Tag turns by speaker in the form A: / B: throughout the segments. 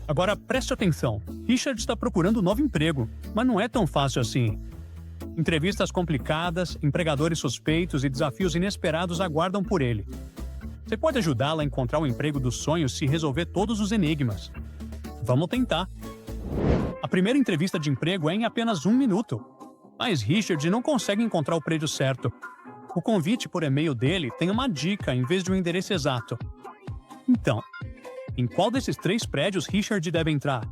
A: Agora preste atenção. Richard está procurando um novo emprego, mas não é tão fácil assim. Entrevistas complicadas, empregadores suspeitos e desafios inesperados aguardam por ele. Você pode ajudá-la a encontrar o emprego dos sonhos se resolver todos os enigmas. Vamos tentar. A primeira entrevista de emprego é em apenas 1 minuto. Mas Richard não consegue encontrar o prédio certo. O convite por e-mail dele tem uma dica em vez de um endereço exato. Então, em qual desses 3 prédios Richard deve entrar?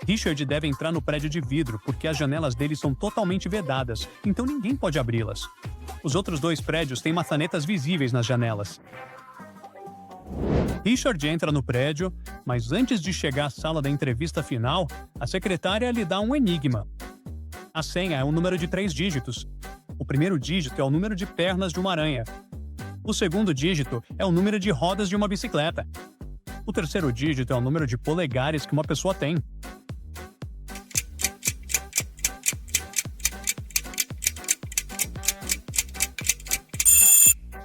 A: Richard deve entrar no prédio de vidro, porque as janelas dele são totalmente vedadas, então ninguém pode abri-las. Os outros 2 prédios têm maçanetas visíveis nas janelas. Richard entra no prédio, mas antes de chegar à sala da entrevista final, a secretária lhe dá um enigma. A senha é um número de 3 dígitos. O primeiro dígito é o número de pernas de uma aranha. O segundo dígito é o número de rodas de uma bicicleta. O terceiro dígito é o número de polegares que uma pessoa tem.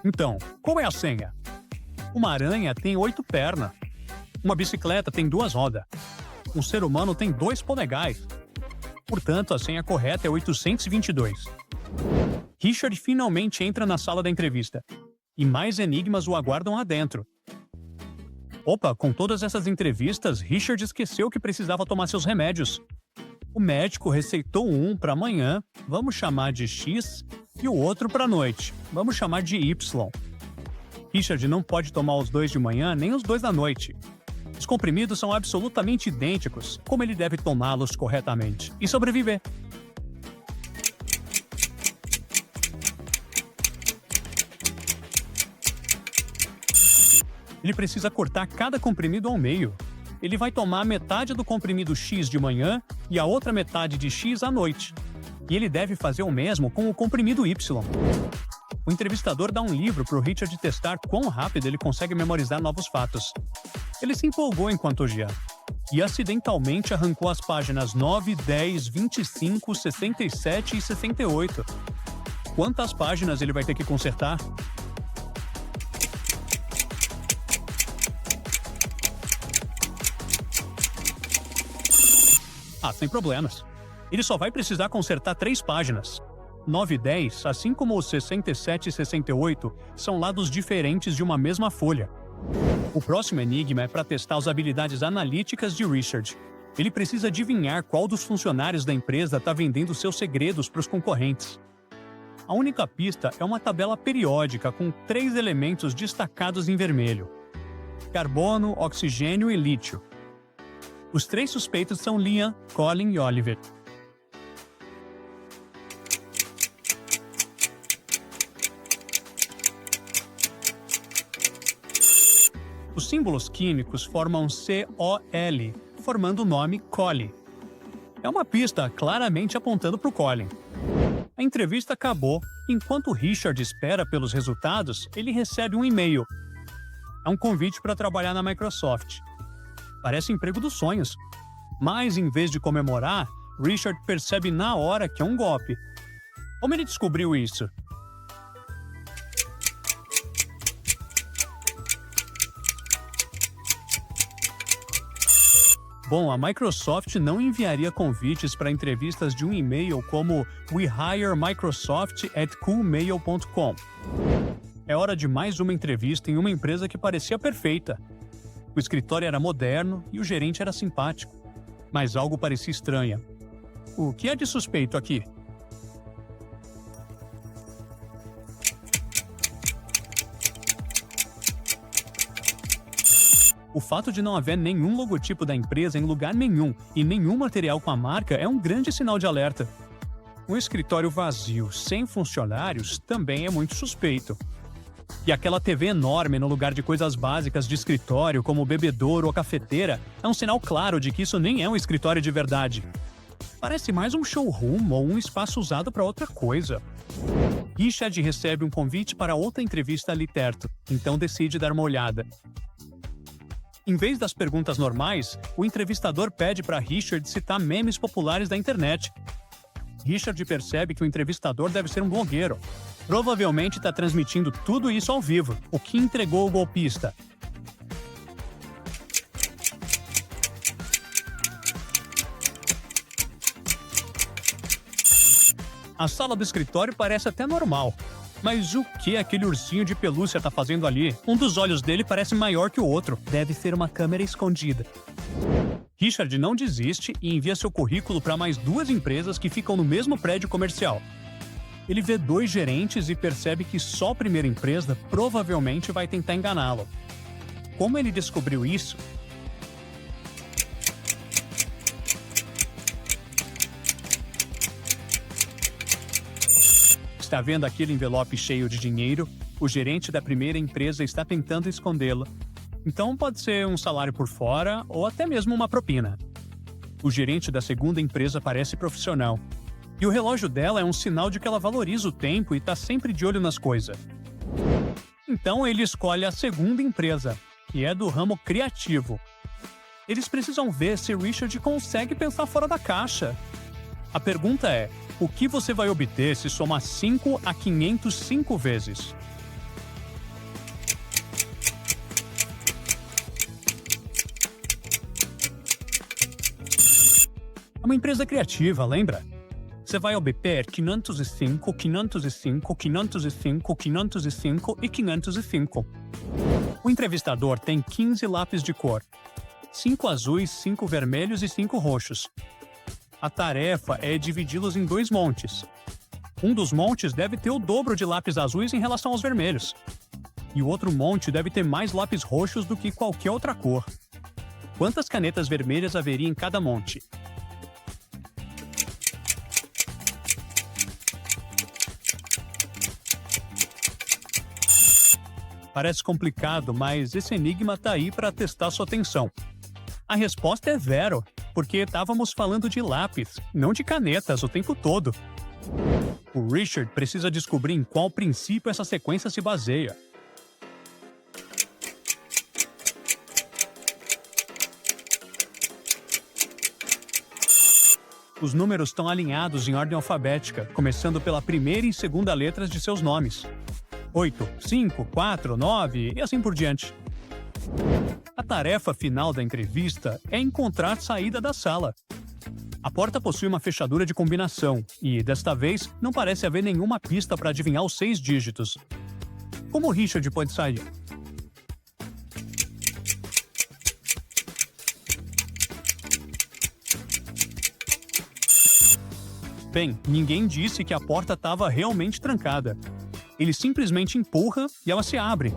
A: Então, qual é a senha? Uma aranha tem 8 pernas. Uma bicicleta tem 2 rodas. Um ser humano tem 2 polegares. Portanto, a senha correta é 822. Richard finalmente entra na sala da entrevista. E mais enigmas o aguardam lá dentro. Opa, com todas essas entrevistas, Richard esqueceu que precisava tomar seus remédios. O médico receitou um para amanhã, vamos chamar de X, e o outro para noite, vamos chamar de Y. Richard não pode tomar os 2 de manhã nem os 2 da noite. Os comprimidos são absolutamente idênticos, como ele deve tomá-los corretamente e sobreviver. Ele precisa cortar cada comprimido ao meio. Ele vai tomar metade do comprimido X de manhã e a outra metade de X à noite. E ele deve fazer o mesmo com o comprimido Y. O entrevistador dá um livro para o Richard testar quão rápido ele consegue memorizar novos fatos. Ele se empolgou enquanto lia e acidentalmente arrancou as páginas 9, 10, 25, 67 e 68. Quantas páginas ele vai ter que consertar? Sem problemas. Ele só vai precisar consertar 3 páginas. 9 e 10, assim como os 67 e 68, são lados diferentes de uma mesma folha. O próximo enigma é para testar as habilidades analíticas de Richard. Ele precisa adivinhar qual dos funcionários da empresa está vendendo seus segredos para os concorrentes. A única pista é uma tabela periódica com 3 elementos destacados em vermelho: carbono, oxigênio e lítio. Os 3 suspeitos são Liam, Colin e Oliver. Os símbolos químicos formam COL, formando o nome Collie. É uma pista claramente apontando para o Colin. A entrevista acabou. Enquanto Richard espera pelos resultados, ele recebe um e-mail. É um convite para trabalhar na Microsoft. Parece emprego dos sonhos. Mas, em vez de comemorar, Richard percebe na hora que é um golpe. Como ele descobriu isso? Bom, a Microsoft não enviaria convites para entrevistas de um e-mail como wehiremicrosoft@coolmail.com. É hora de mais uma entrevista em uma empresa que parecia perfeita. O escritório era moderno e o gerente era simpático. Mas algo parecia estranho. O que é de suspeito aqui? O fato de não haver nenhum logotipo da empresa em lugar nenhum e nenhum material com a marca é um grande sinal de alerta. Um escritório vazio, sem funcionários, também é muito suspeito. E aquela TV enorme no lugar de coisas básicas de escritório, como o bebedouro ou cafeteira, é um sinal claro de que isso nem é um escritório de verdade. Parece mais um showroom ou um espaço usado para outra coisa. Richard recebe um convite para outra entrevista ali perto, então decide dar uma olhada. Em vez das perguntas normais, o entrevistador pede para Richard citar memes populares da internet. Richard percebe que o entrevistador deve ser um blogueiro. Provavelmente está transmitindo tudo isso ao vivo, o que entregou o golpista. A sala do escritório parece até normal. Mas o que aquele ursinho de pelúcia está fazendo ali? Um dos olhos dele parece maior que o outro. Deve ser uma câmera escondida. Richard não desiste e envia seu currículo para mais 2 empresas que ficam no mesmo prédio comercial. Ele vê 2 gerentes e percebe que só a primeira empresa provavelmente vai tentar enganá-lo. Como ele descobriu isso? Está vendo aquele envelope cheio de dinheiro? O gerente da primeira empresa está tentando escondê-lo. Então pode ser um salário por fora ou até mesmo uma propina. O gerente da segunda empresa parece profissional. E o relógio dela é um sinal de que ela valoriza o tempo e está sempre de olho nas coisas. Então ele escolhe a segunda empresa, que é do ramo criativo. Eles precisam ver se Richard consegue pensar fora da caixa. A pergunta é: o que você vai obter se somar 5 a 505 vezes? É uma empresa criativa, lembra? Você vai obter 505, 505, 505, 505 e 505. O entrevistador tem 15 lápis de cor. 5 azuis, 5 vermelhos e 5 roxos. A tarefa é dividi-los em 2 montes. Um dos montes deve ter o dobro de lápis azuis em relação aos vermelhos. E o outro monte deve ter mais lápis roxos do que qualquer outra cor. Quantas canetas vermelhas haveria em cada monte? Parece complicado, mas esse enigma tá aí para testar sua atenção. A resposta é 0, porque estávamos falando de lápis, não de canetas o tempo todo. O Richard precisa descobrir em qual princípio essa sequência se baseia. Os números estão alinhados em ordem alfabética, começando pela primeira e segunda letras de seus nomes. 8, 5, 4, 9 e assim por diante. A tarefa final da entrevista é encontrar saída da sala. A porta possui uma fechadura de combinação e, desta vez, não parece haver nenhuma pista para adivinhar os 6 dígitos. Como Richard pode sair? Bem, ninguém disse que a porta estava realmente trancada. Ele simplesmente empurra e ela se abre.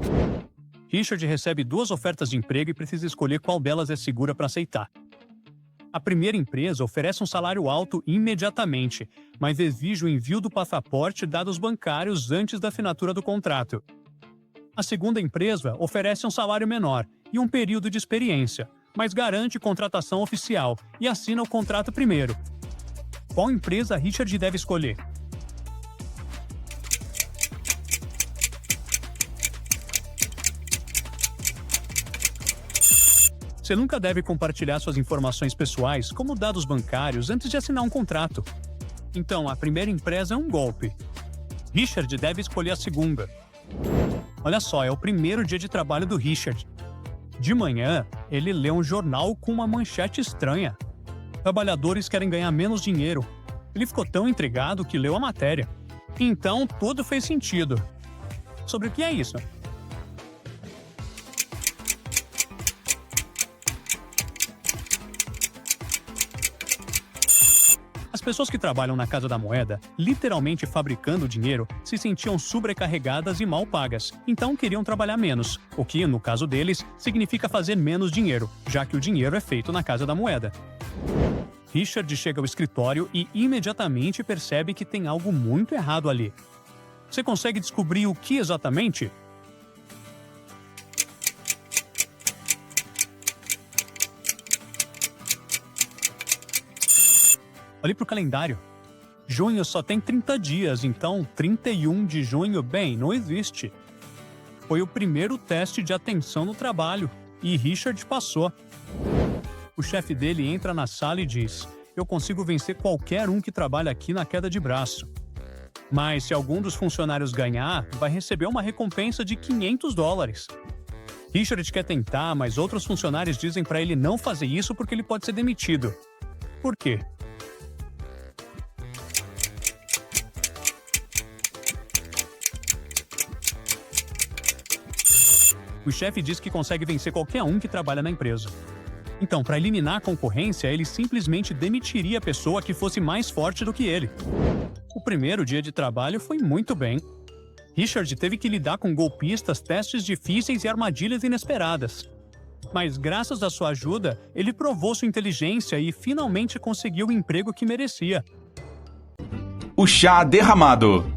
A: Richard recebe 2 ofertas de emprego e precisa escolher qual delas é segura para aceitar. A primeira empresa oferece um salário alto imediatamente, mas exige o envio do passaporte e dados bancários antes da assinatura do contrato. A segunda empresa oferece um salário menor e um período de experiência, mas garante contratação oficial e assina o contrato primeiro. Qual empresa Richard deve escolher? Você nunca deve compartilhar suas informações pessoais, como dados bancários, antes de assinar um contrato. Então, a primeira empresa é um golpe. Richard deve escolher a segunda. Olha só, é o primeiro dia de trabalho do Richard. De manhã, ele lê um jornal com uma manchete estranha. Trabalhadores querem ganhar menos dinheiro. Ele ficou tão intrigado que leu a matéria. Então, tudo fez sentido. Sobre o que é isso? As pessoas que trabalham na Casa da Moeda, literalmente fabricando dinheiro, se sentiam sobrecarregadas e mal pagas, então queriam trabalhar menos, o que, no caso deles, significa fazer menos dinheiro, já que o dinheiro é feito na Casa da Moeda. Richard chega ao escritório e imediatamente percebe que tem algo muito errado ali. Você consegue descobrir o que exatamente? Olhe para o calendário. Junho só tem 30 dias, então 31 de junho, bem, não existe. Foi o primeiro teste de atenção no trabalho, e Richard passou. O chefe dele entra na sala e diz: eu consigo vencer qualquer um que trabalha aqui na queda de braço. Mas se algum dos funcionários ganhar, vai receber uma recompensa de $500. Richard quer tentar, mas outros funcionários dizem para ele não fazer isso porque ele pode ser demitido. Por quê? O chefe diz que consegue vencer qualquer um que trabalha na empresa. Então, para eliminar a concorrência, ele simplesmente demitiria a pessoa que fosse mais forte do que ele. O primeiro dia de trabalho foi muito bem. Richard teve que lidar com golpistas, testes difíceis e armadilhas inesperadas. Mas graças à sua ajuda, ele provou sua inteligência e finalmente conseguiu o emprego que merecia.
B: O chá derramado.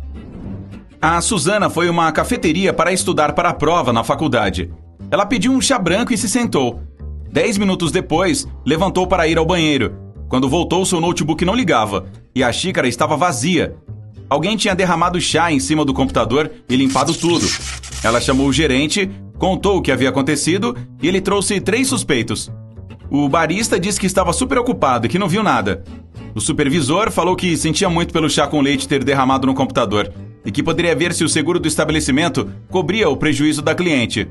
B: A Susana foi a uma cafeteria para estudar para a prova na faculdade. Ela pediu um chá branco e se sentou. 10 minutos depois, levantou para ir ao banheiro. Quando voltou, seu notebook não ligava e a xícara estava vazia. Alguém tinha derramado chá em cima do computador e limpado tudo. Ela chamou o gerente, contou o que havia acontecido e ele trouxe 3 suspeitos. O barista disse que estava super ocupado e que não viu nada. O supervisor falou que sentia muito pelo chá com leite ter derramado no computador e que poderia ver se o seguro do estabelecimento cobria o prejuízo da cliente.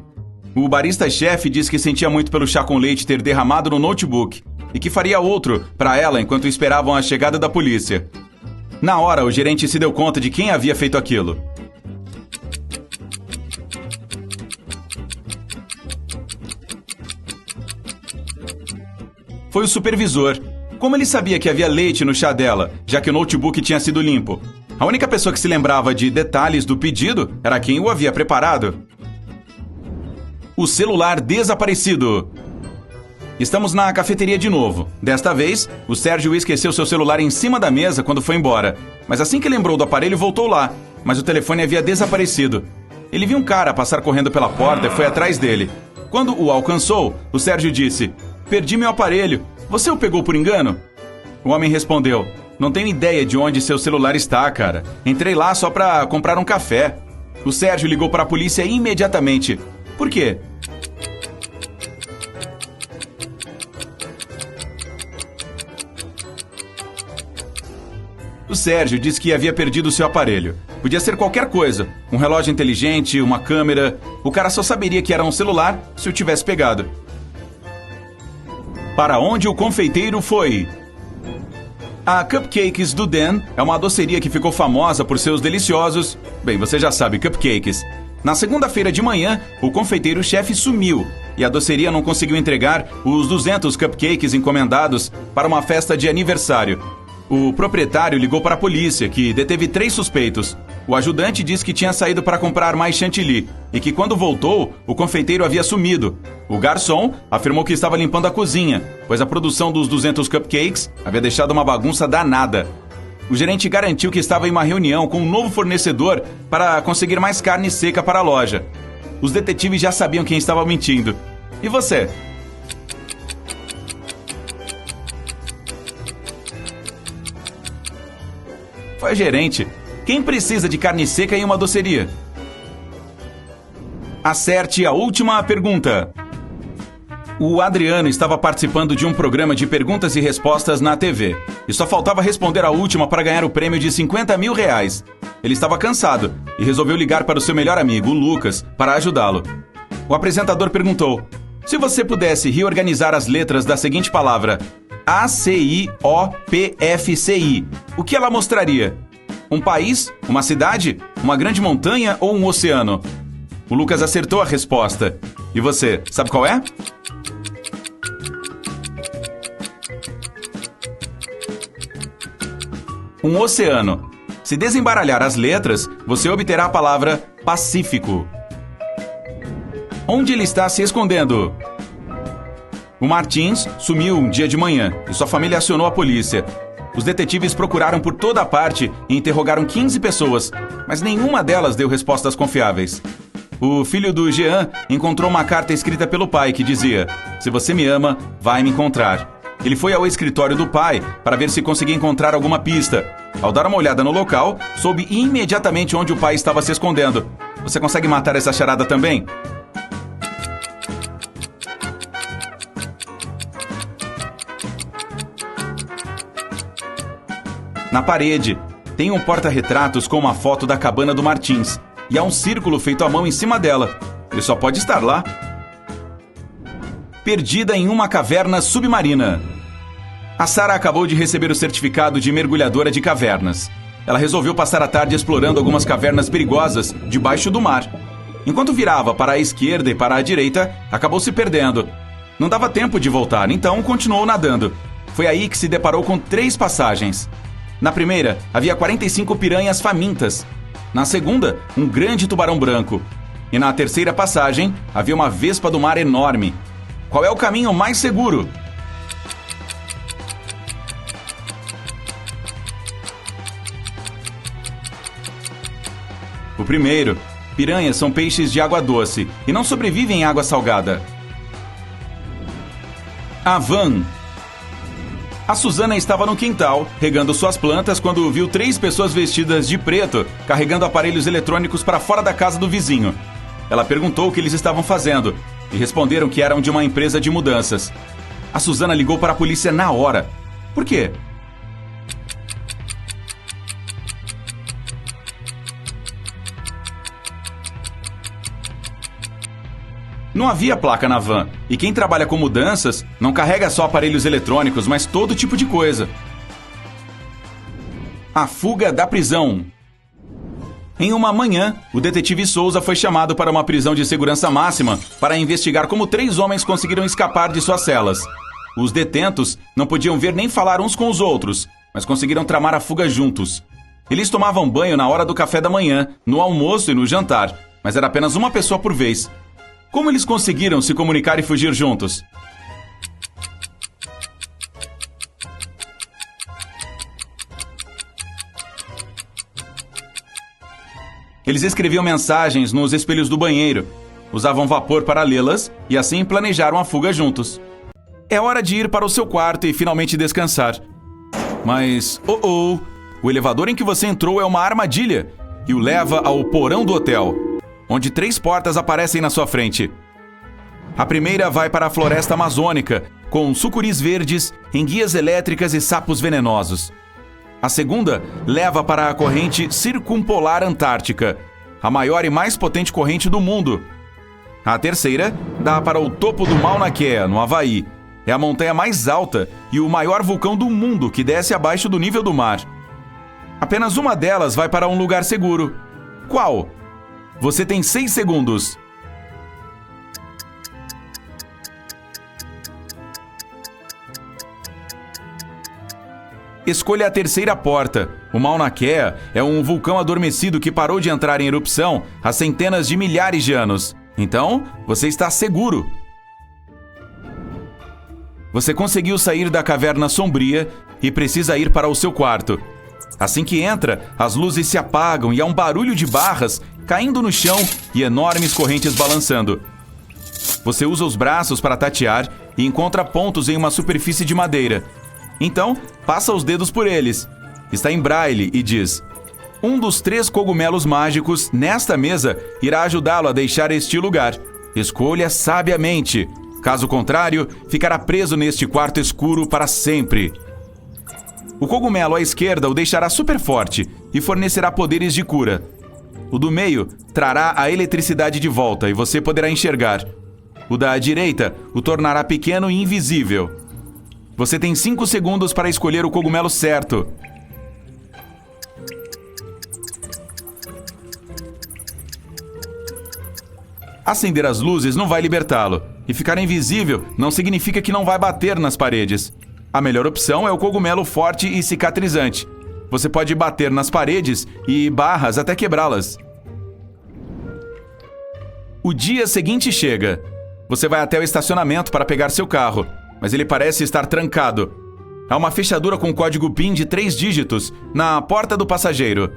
B: O barista-chefe disse que sentia muito pelo chá com leite ter derramado no notebook e que faria outro para ela enquanto esperavam a chegada da polícia. Na hora, o gerente se deu conta de quem havia feito aquilo. Foi o supervisor. Como ele sabia que havia leite no chá dela, já que o notebook tinha sido limpo? A única pessoa que se lembrava de detalhes do pedido era quem o havia preparado. O celular desaparecido. Estamos na cafeteria de novo. Desta vez, o Sérgio esqueceu seu celular em cima da mesa quando foi embora. Mas assim que lembrou do aparelho, voltou lá. Mas o telefone havia desaparecido. Ele viu um cara passar correndo pela porta e foi atrás dele. Quando o alcançou, o Sérgio disse: "Perdi meu aparelho. Você o pegou por engano?" O homem respondeu: "Não tenho ideia de onde seu celular está, cara. Entrei lá só para comprar um café." O Sérgio ligou para a polícia imediatamente. Por quê? O Sérgio disse que havia perdido seu aparelho. Podia ser qualquer coisa. Um relógio inteligente, uma câmera. O cara só saberia que era um celular se o tivesse pegado. Para onde o confeiteiro foi? A Cupcakes do Dan é uma doceria que ficou famosa por seus deliciosos... Bem, você já sabe, cupcakes. Na segunda-feira de manhã, o confeiteiro-chefe sumiu e a doceria não conseguiu entregar os 200 cupcakes encomendados para uma festa de aniversário. O proprietário ligou para a polícia, que deteve 3 suspeitos. O ajudante disse que tinha saído para comprar mais chantilly e que quando voltou, o confeiteiro havia sumido. O garçom afirmou que estava limpando a cozinha, pois a produção dos 200 cupcakes havia deixado uma bagunça danada. O gerente garantiu que estava em uma reunião com um novo fornecedor para conseguir mais carne seca para a loja. Os detetives já sabiam quem estava mentindo. E você? Foi gerente. Quem precisa de carne seca em uma doceria? Acerte a última pergunta. O Adriano estava participando de um programa de perguntas e respostas na TV. E só faltava responder a última para ganhar o prêmio de R$50 mil. Ele estava cansado e resolveu ligar para o seu melhor amigo, o Lucas, para ajudá-lo. O apresentador perguntou: se você pudesse reorganizar as letras da seguinte palavra, ACIOPFCI, o que ela mostraria? Um país? Uma cidade? Uma grande montanha ou um oceano? O Lucas acertou a resposta. E você, sabe qual é? Um oceano. Se desembaralhar as letras, você obterá a palavra Pacífico. Onde ele está se escondendo? O Martins sumiu um dia de manhã e sua família acionou a polícia. Os detetives procuraram por toda a parte e interrogaram 15 pessoas, mas nenhuma delas deu respostas confiáveis. O filho do Jean encontrou uma carta escrita pelo pai que dizia: se você me ama, vai me encontrar. Ele foi ao escritório do pai para ver se conseguia encontrar alguma pista. Ao dar uma olhada no local, soube imediatamente onde o pai estava se escondendo. Você consegue matar essa charada também? Na parede, tem um porta-retratos com uma foto da cabana do Martins e há um círculo feito à mão em cima dela. Ele só pode estar lá. Perdida em uma caverna submarina. A Sarah acabou de receber o certificado de mergulhadora de cavernas. Ela resolveu passar a tarde explorando algumas cavernas perigosas debaixo do mar. Enquanto virava para a esquerda e para a direita, acabou se perdendo. Não dava tempo de voltar, então continuou nadando. Foi aí que se deparou com 3 passagens. Na primeira, havia 45 piranhas famintas. Na segunda, um grande tubarão branco. E na terceira passagem, havia uma vespa do mar enorme. Qual é o caminho mais seguro? O primeiro. Piranhas são peixes de água doce e não sobrevivem em água salgada. A van. A Susana estava no quintal, regando suas plantas, quando viu 3 pessoas vestidas de preto, carregando aparelhos eletrônicos para fora da casa do vizinho. Ela perguntou o que eles estavam fazendo e responderam que eram de uma empresa de mudanças. A Susana ligou para a polícia na hora. Por quê? Não havia placa na van, e quem trabalha com mudanças não carrega só aparelhos eletrônicos, mas todo tipo de coisa. A fuga da prisão. Em uma manhã, o detetive Souza foi chamado para uma prisão de segurança máxima para investigar como 3 homens conseguiram escapar de suas celas. Os detentos não podiam ver nem falar uns com os outros, mas conseguiram tramar a fuga juntos. Eles tomavam banho na hora do café da manhã, no almoço e no jantar, mas era apenas uma pessoa por vez. Como eles conseguiram se comunicar e fugir juntos? Eles escreviam mensagens nos espelhos do banheiro, usavam vapor para lê-las e assim planejaram a fuga juntos. É hora de ir para o seu quarto e finalmente descansar. Mas, o elevador em que você entrou é uma armadilha e o leva ao porão do hotel, onde 3 portas aparecem na sua frente. A primeira vai para a floresta amazônica, com sucuris verdes, enguias elétricas e sapos venenosos. A segunda leva para a corrente circumpolar antártica, a maior e mais potente corrente do mundo. A terceira dá para o topo do Mauna Kea, no Havaí. É a montanha mais alta e o maior vulcão do mundo que desce abaixo do nível do mar. Apenas uma delas vai para um lugar seguro. Qual? Você tem 6 segundos. Escolha a terceira porta. O Mauna Kea é um vulcão adormecido que parou de entrar em erupção há centenas de milhares de anos. Então, você está seguro. Você conseguiu sair da caverna sombria e precisa ir para o seu quarto. Assim que entra, as luzes se apagam e há um barulho de barras caindo no chão e enormes correntes balançando. Você usa os braços para tatear e encontra pontos em uma superfície de madeira. Então, passa os dedos por eles. Está em braille e diz: um dos 3 cogumelos mágicos nesta mesa irá ajudá-lo a deixar este lugar. Escolha sabiamente. Caso contrário, ficará preso neste quarto escuro para sempre. O cogumelo à esquerda o deixará super forte e fornecerá poderes de cura. O do meio trará a eletricidade de volta e você poderá enxergar. O da direita o tornará pequeno e invisível. Você tem 5 segundos para escolher o cogumelo certo. Acender as luzes não vai libertá-lo. E ficar invisível não significa que não vai bater nas paredes. A melhor opção é o cogumelo forte e cicatrizante. Você pode bater nas paredes e barras até quebrá-las. O dia seguinte chega. Você vai até o estacionamento para pegar seu carro, mas ele parece estar trancado. Há uma fechadura com código PIN de 3 dígitos na porta do passageiro.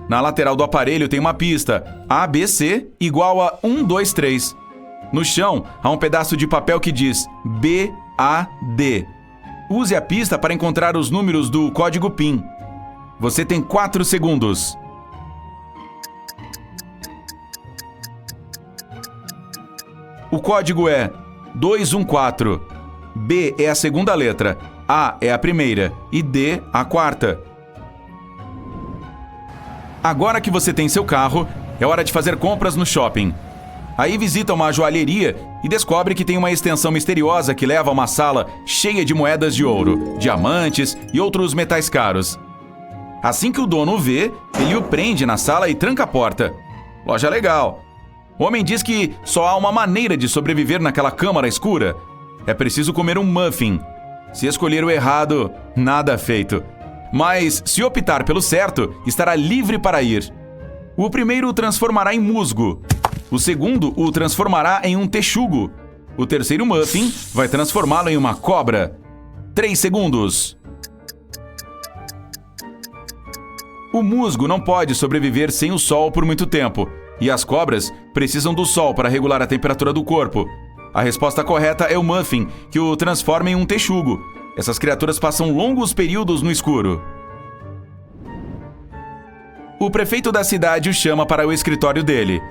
B: Na lateral do aparelho tem uma pista, ABC igual a 123. No chão, há um pedaço de papel que diz BAD. Use a pista para encontrar os números do código PIN. Você tem 4 segundos. O código é 214. B é a segunda letra, A é a primeira e D a quarta. Agora que você tem seu carro, é hora de fazer compras no shopping. Aí visita uma joalheria e descobre que tem uma extensão misteriosa que leva a uma sala cheia de moedas de ouro, diamantes e outros metais caros. Assim que o dono o vê, ele o prende na sala e tranca a porta. Loja legal. O homem diz que só há uma maneira de sobreviver naquela câmara escura. É preciso comer um muffin. Se escolher o errado, nada feito. Mas, se optar pelo certo, estará livre para ir. O primeiro o transformará em musgo. O segundo o transformará em um texugo. O terceiro muffin vai transformá-lo em uma cobra. 3 segundos. O musgo não pode sobreviver sem o sol por muito tempo. E as cobras precisam do sol para regular a temperatura do corpo. A resposta correta é o muffin, que o transforma em um texugo. Essas criaturas passam longos períodos no escuro. O prefeito da cidade o chama para o escritório dele.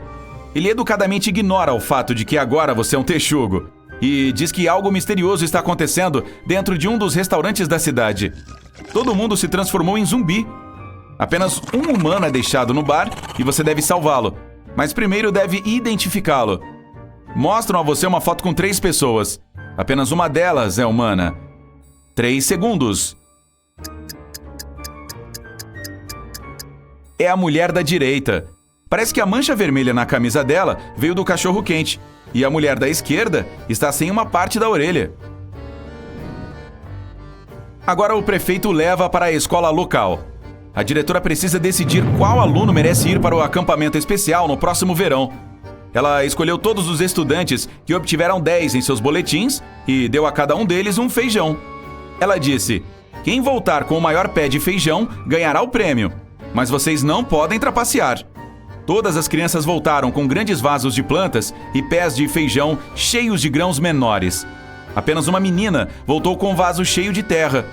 B: Ele educadamente ignora o fato de que agora você é um texugo e diz que algo misterioso está acontecendo dentro de um dos restaurantes da cidade. Todo mundo se transformou em zumbi. Apenas um humano é deixado no bar e você deve salvá-lo, mas primeiro deve identificá-lo. Mostram a você uma foto com 3 pessoas. Apenas uma delas é humana. 3 segundos. É a mulher da direita. Parece que a mancha vermelha na camisa dela veio do cachorro-quente. E a mulher da esquerda está sem uma parte da orelha. Agora o prefeito leva para a escola local. A diretora precisa decidir qual aluno merece ir para o acampamento especial no próximo verão. Ela escolheu todos os estudantes que obtiveram 10 em seus boletins e deu a cada um deles um feijão. Ela disse: quem voltar com o maior pé de feijão ganhará o prêmio, mas vocês não podem trapacear. Todas as crianças voltaram com grandes vasos de plantas e pés de feijão cheios de grãos menores. Apenas uma menina voltou com um vaso cheio de terra.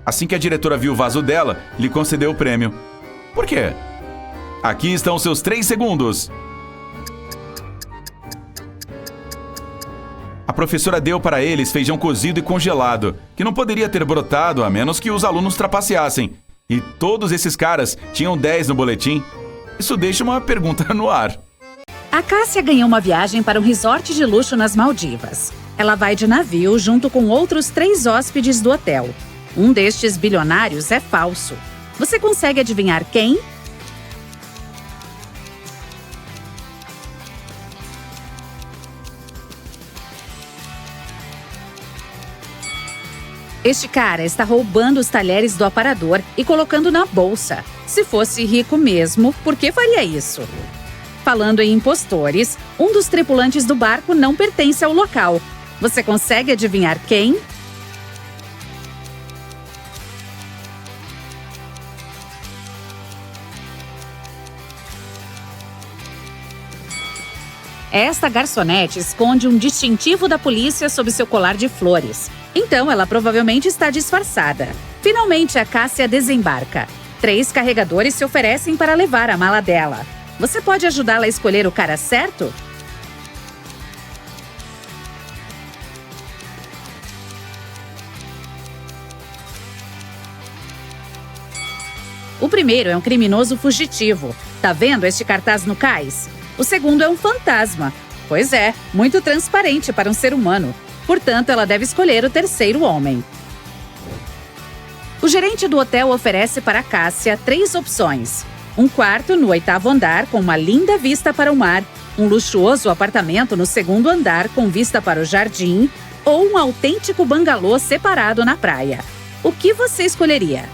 B: Assim que a diretora viu o vaso dela, lhe concedeu o prêmio. Por quê? Aqui estão seus 3 segundos. A professora deu para eles feijão cozido e congelado, que não poderia ter brotado a menos que os alunos trapaceassem. E todos esses caras tinham 10 no boletim. Isso deixa uma pergunta no ar.
C: A Cássia ganhou uma viagem para um resort de luxo nas Maldivas. Ela vai de navio junto com outros 3 hóspedes do hotel. Um destes bilionários é falso. Você consegue adivinhar quem? Este cara está roubando os talheres do aparador e colocando na bolsa. Se fosse rico mesmo, por que faria isso? Falando em impostores, um dos tripulantes do barco não pertence ao local. Você consegue adivinhar quem? Esta garçonete esconde um distintivo da polícia sob seu colar de flores. Então, ela provavelmente está disfarçada. Finalmente, a Cássia desembarca. 3 carregadores se oferecem para levar a mala dela. Você pode ajudá-la a escolher o cara certo? O primeiro é um criminoso fugitivo. Tá vendo este cartaz no cais? O segundo é um fantasma. Pois é, muito transparente para um ser humano. Portanto, ela deve escolher o terceiro homem. O gerente do hotel oferece para Cássia 3 opções. Um quarto no 8º andar com uma linda vista para o mar, um luxuoso apartamento no 2º andar com vista para o jardim ou um autêntico bangalô separado na praia. O que você escolheria?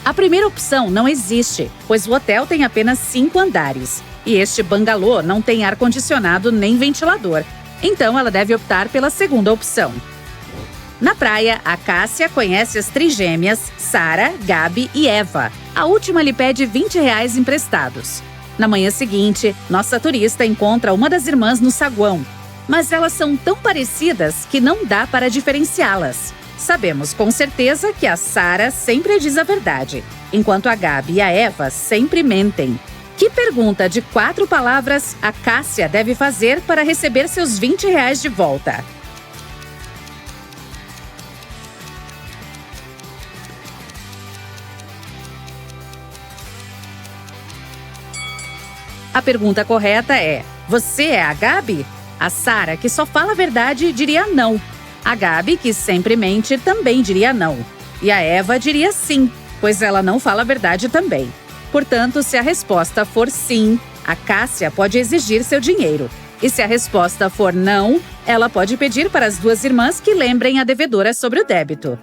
C: A primeira opção não existe, pois o hotel tem apenas 5 andares. E este bangalô não tem ar-condicionado nem ventilador. Então ela deve optar pela segunda opção. Na praia, a Cássia conhece as trigêmeas Sara, Gabi e Eva. A última lhe pede R$20 emprestados. Na manhã seguinte, nossa turista encontra uma das irmãs no saguão. Mas elas são tão parecidas que não dá para diferenciá-las. Sabemos com certeza que a Sara sempre diz a verdade, enquanto a Gabi e a Eva sempre mentem. Que pergunta de 4 palavras a Cássia deve fazer para receber seus R$ 20 de volta? A pergunta correta é: você é a Gabi? A Sara, que só fala a verdade, diria não. A Gabi, que sempre mente, também diria não. E a Eva diria sim, pois ela não fala a verdade também. Portanto, se a resposta for sim, a Cássia pode exigir seu dinheiro. E se a resposta for não, ela pode pedir para as 2 irmãs que lembrem a devedora sobre o débito.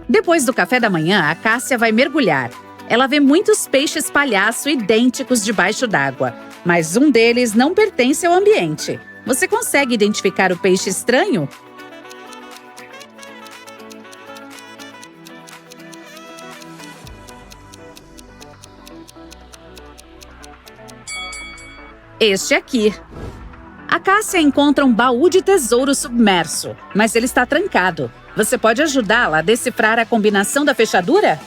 C: Depois do café da manhã, a Cássia vai mergulhar. Ela vê muitos peixes palhaço idênticos debaixo d'água, mas um deles não pertence ao ambiente. Você consegue identificar o peixe estranho? Este aqui. A Cássia encontra um baú de tesouro submerso, mas ele está trancado. Você pode ajudá-la a decifrar a combinação da fechadura?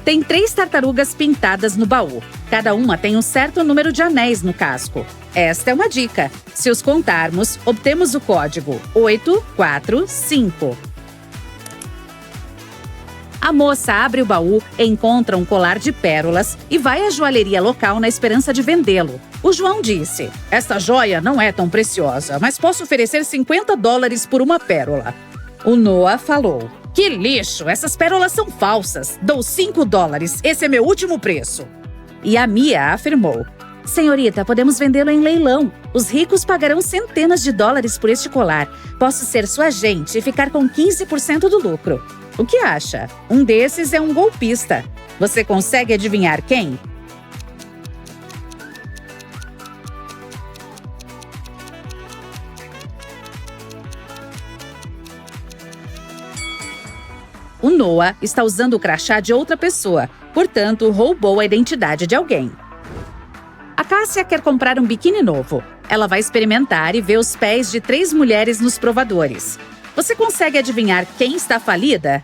C: Tem 3 tartarugas pintadas no baú. Cada uma tem um certo número de anéis no casco. Esta é uma dica. Se os contarmos, obtemos o código 845. A moça abre o baú, encontra um colar de pérolas e vai à joalheria local na esperança de vendê-lo. O João disse: "Esta joia não é tão preciosa, mas posso oferecer $50 por uma pérola." O Noah falou: "Que lixo! Essas pérolas são falsas. Dou $5. Esse é meu último preço." E a Mia afirmou: "Senhorita, podemos vendê-lo em leilão. Os ricos pagarão centenas de dólares por este colar. Posso ser sua agente e ficar com 15% do lucro. O que acha? Um desses é um golpista. Você consegue adivinhar quem?" O Noah está usando o crachá de outra pessoa, portanto, roubou a identidade de alguém. A Cássia quer comprar um biquíni novo. Ela vai experimentar e ver os pés de 3 mulheres nos provadores. Você consegue adivinhar quem está falida?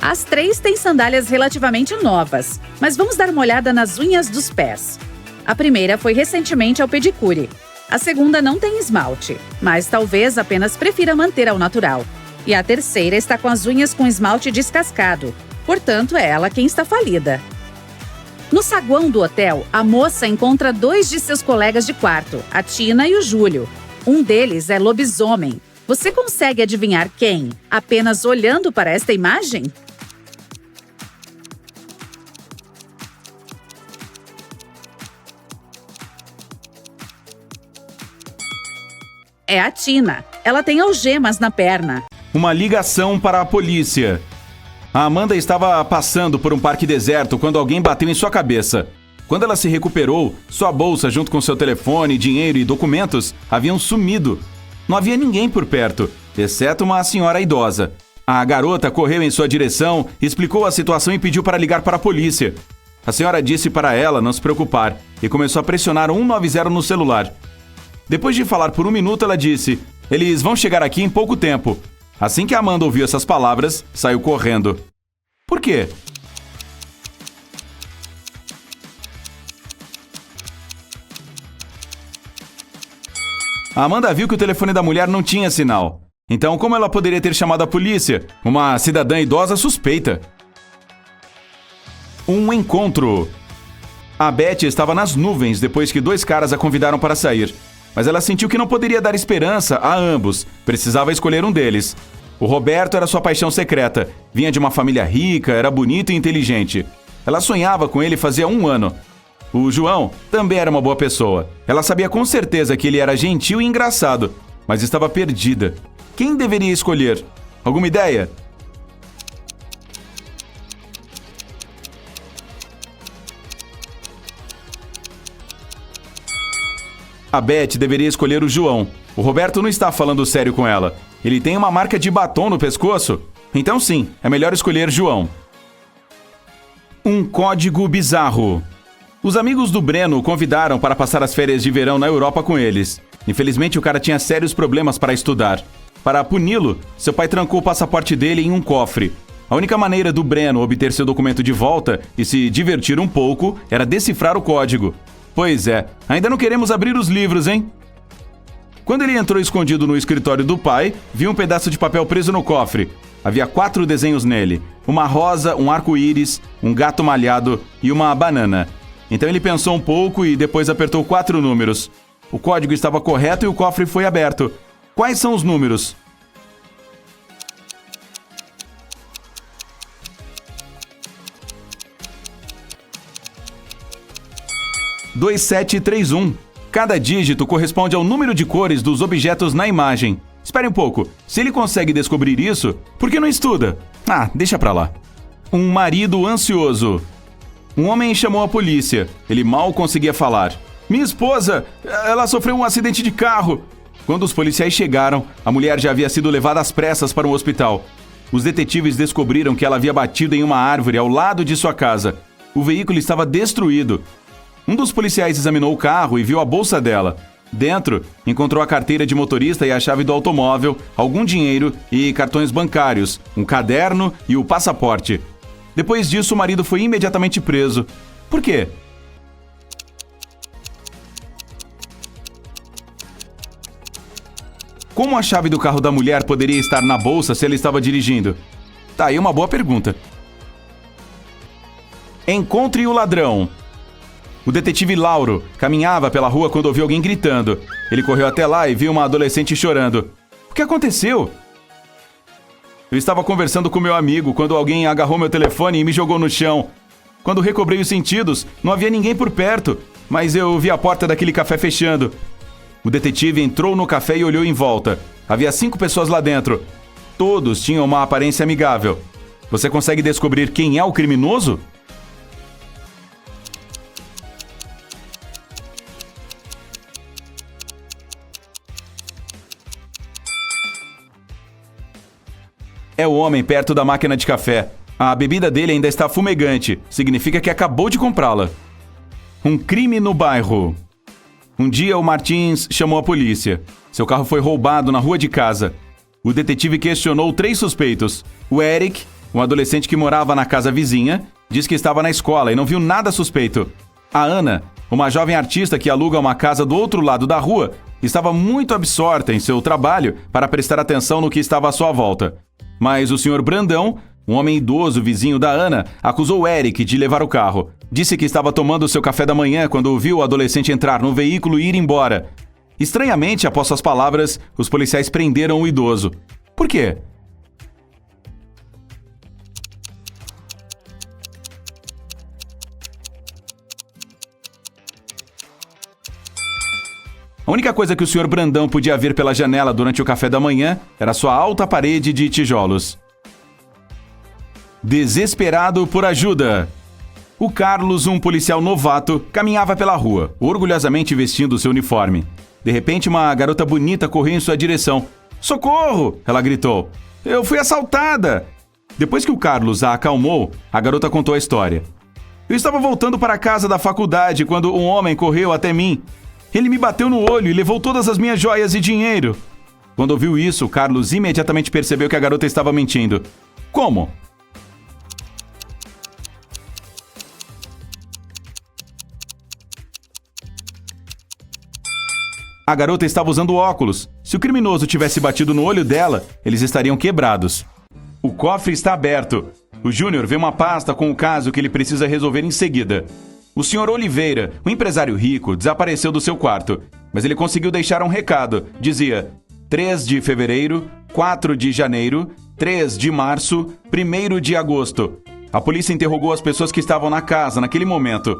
C: As 3 têm sandálias relativamente novas, mas vamos dar uma olhada nas unhas dos pés. A primeira foi recentemente ao pedicure. A segunda não tem esmalte, mas talvez apenas prefira manter ao natural. E a terceira está com as unhas com esmalte descascado. Portanto, é ela quem está falida. No saguão do hotel, a moça encontra 2 de seus colegas de quarto, a Tina e o Júlio. Um deles é lobisomem. Você consegue adivinhar quem, apenas olhando para esta imagem? É a Tina. Ela tem algemas na perna.
B: Uma ligação para a polícia. A Amanda estava passando por um parque deserto quando alguém bateu em sua cabeça. Quando ela se recuperou, sua bolsa junto com seu telefone, dinheiro e documentos haviam sumido. Não havia ninguém por perto, exceto uma senhora idosa. A garota correu em sua direção, explicou a situação e pediu para ligar para a polícia. A senhora disse para ela não se preocupar e começou a pressionar o 190 no celular. Depois de falar por 1 minuto, ela disse: "Eles vão chegar aqui em pouco tempo." Assim que a Amanda ouviu essas palavras, saiu correndo. Por quê? A Amanda viu que o telefone da mulher não tinha sinal. Então, como ela poderia ter chamado a polícia? Uma cidadã idosa suspeita. Um encontro. A Beth estava nas nuvens depois que 2 caras a convidaram para sair. Mas ela sentiu que não poderia dar esperança a ambos. Precisava escolher um deles. O Roberto era sua paixão secreta. Vinha de uma família rica, era bonito e inteligente. Ela sonhava com ele fazia 1 ano. O João também era uma boa pessoa. Ela sabia com certeza que ele era gentil e engraçado, mas estava perdida. Quem deveria escolher? Alguma ideia? A Beth deveria escolher o João. O Roberto não está falando sério com ela. Ele tem uma marca de batom no pescoço. Então sim, é melhor escolher João. Um código bizarro. Os amigos do Breno o convidaram para passar as férias de verão na Europa com eles. Infelizmente, o cara tinha sérios problemas para estudar. Para puni-lo, seu pai trancou o passaporte dele em um cofre. A única maneira do Breno obter seu documento de volta e se divertir um pouco era decifrar o código. Pois é, ainda não queremos abrir os livros, hein? Quando ele entrou escondido no escritório do pai, viu um pedaço de papel preso no cofre. Havia 4 desenhos nele: uma rosa, um arco-íris, um gato malhado e uma banana. Então ele pensou um pouco e depois apertou 4 números. O código estava correto e o cofre foi aberto. Quais são os números? « 2731. Cada dígito corresponde ao número de cores dos objetos na imagem. Espere um pouco. Se ele consegue descobrir isso, por que não estuda? Ah, deixa pra lá. Um marido ansioso. Um homem chamou a polícia. Ele mal conseguia falar. Minha esposa, ela sofreu um acidente de carro. Quando os policiais chegaram, a mulher já havia sido levada às pressas para um hospital. Os detetives descobriram que ela havia batido em uma árvore ao lado de sua casa. O veículo estava destruído. Um dos policiais examinou o carro e viu a bolsa dela. Dentro, encontrou a carteira de motorista e a chave do automóvel, algum dinheiro e cartões bancários, um caderno e o passaporte. Depois disso, o marido foi imediatamente preso. Por quê? Como a chave do carro da mulher poderia estar na bolsa se ela estava dirigindo? Tá aí uma boa pergunta. Encontre o ladrão. O detetive Lauro caminhava pela rua quando ouviu alguém gritando. Ele correu até lá e viu uma adolescente chorando. O que aconteceu? Eu estava conversando com meu amigo quando alguém agarrou meu telefone e me jogou no chão. Quando recobrei os sentidos, não havia ninguém por perto, mas eu vi a porta daquele café fechando. O detetive entrou no café e olhou em volta. Havia 5 pessoas lá dentro. Todos tinham uma aparência amigável. Você consegue descobrir quem é o criminoso? É o homem perto da máquina de café. A bebida dele ainda está fumegante. Significa que acabou de comprá-la. Um crime no bairro. Um dia o Martins chamou a polícia. Seu carro foi roubado na rua de casa. O detetive questionou 3 suspeitos. O Eric, um adolescente que morava na casa vizinha, disse que estava na escola e não viu nada suspeito. A Ana, uma jovem artista que aluga uma casa do outro lado da rua, estava muito absorta em seu trabalho para prestar atenção no que estava à sua volta. Mas o Sr. Brandão, um homem idoso vizinho da Ana, acusou Eric de levar o carro. Disse que estava tomando seu café da manhã quando ouviu o adolescente entrar no veículo e ir embora. Estranhamente, após suas palavras, os policiais prenderam o idoso. Por quê? A única coisa que o Sr. Brandão podia ver pela janela durante o café da manhã era sua alta parede de tijolos. Desesperado por ajuda. O Carlos, um policial novato, caminhava pela rua, orgulhosamente vestindo seu uniforme. De repente, uma garota bonita correu em sua direção. "Socorro!" ela gritou. "Eu fui assaltada!" Depois que o Carlos a acalmou, a garota contou a história. "Eu estava voltando para a casa da faculdade quando um homem correu até mim. Ele me bateu no olho e levou todas as minhas joias e dinheiro." Quando ouviu isso, Carlos imediatamente percebeu que a garota estava mentindo. Como? A garota estava usando óculos. Se o criminoso tivesse batido no olho dela, eles estariam quebrados. O cofre está aberto. O Júnior vê uma pasta com o caso que ele precisa resolver em seguida. O Sr. Oliveira, um empresário rico, desapareceu do seu quarto, mas ele conseguiu deixar um recado. Dizia: 3 de fevereiro, 4 de janeiro, 3 de março, 1º de agosto. A polícia interrogou as pessoas que estavam na casa naquele momento.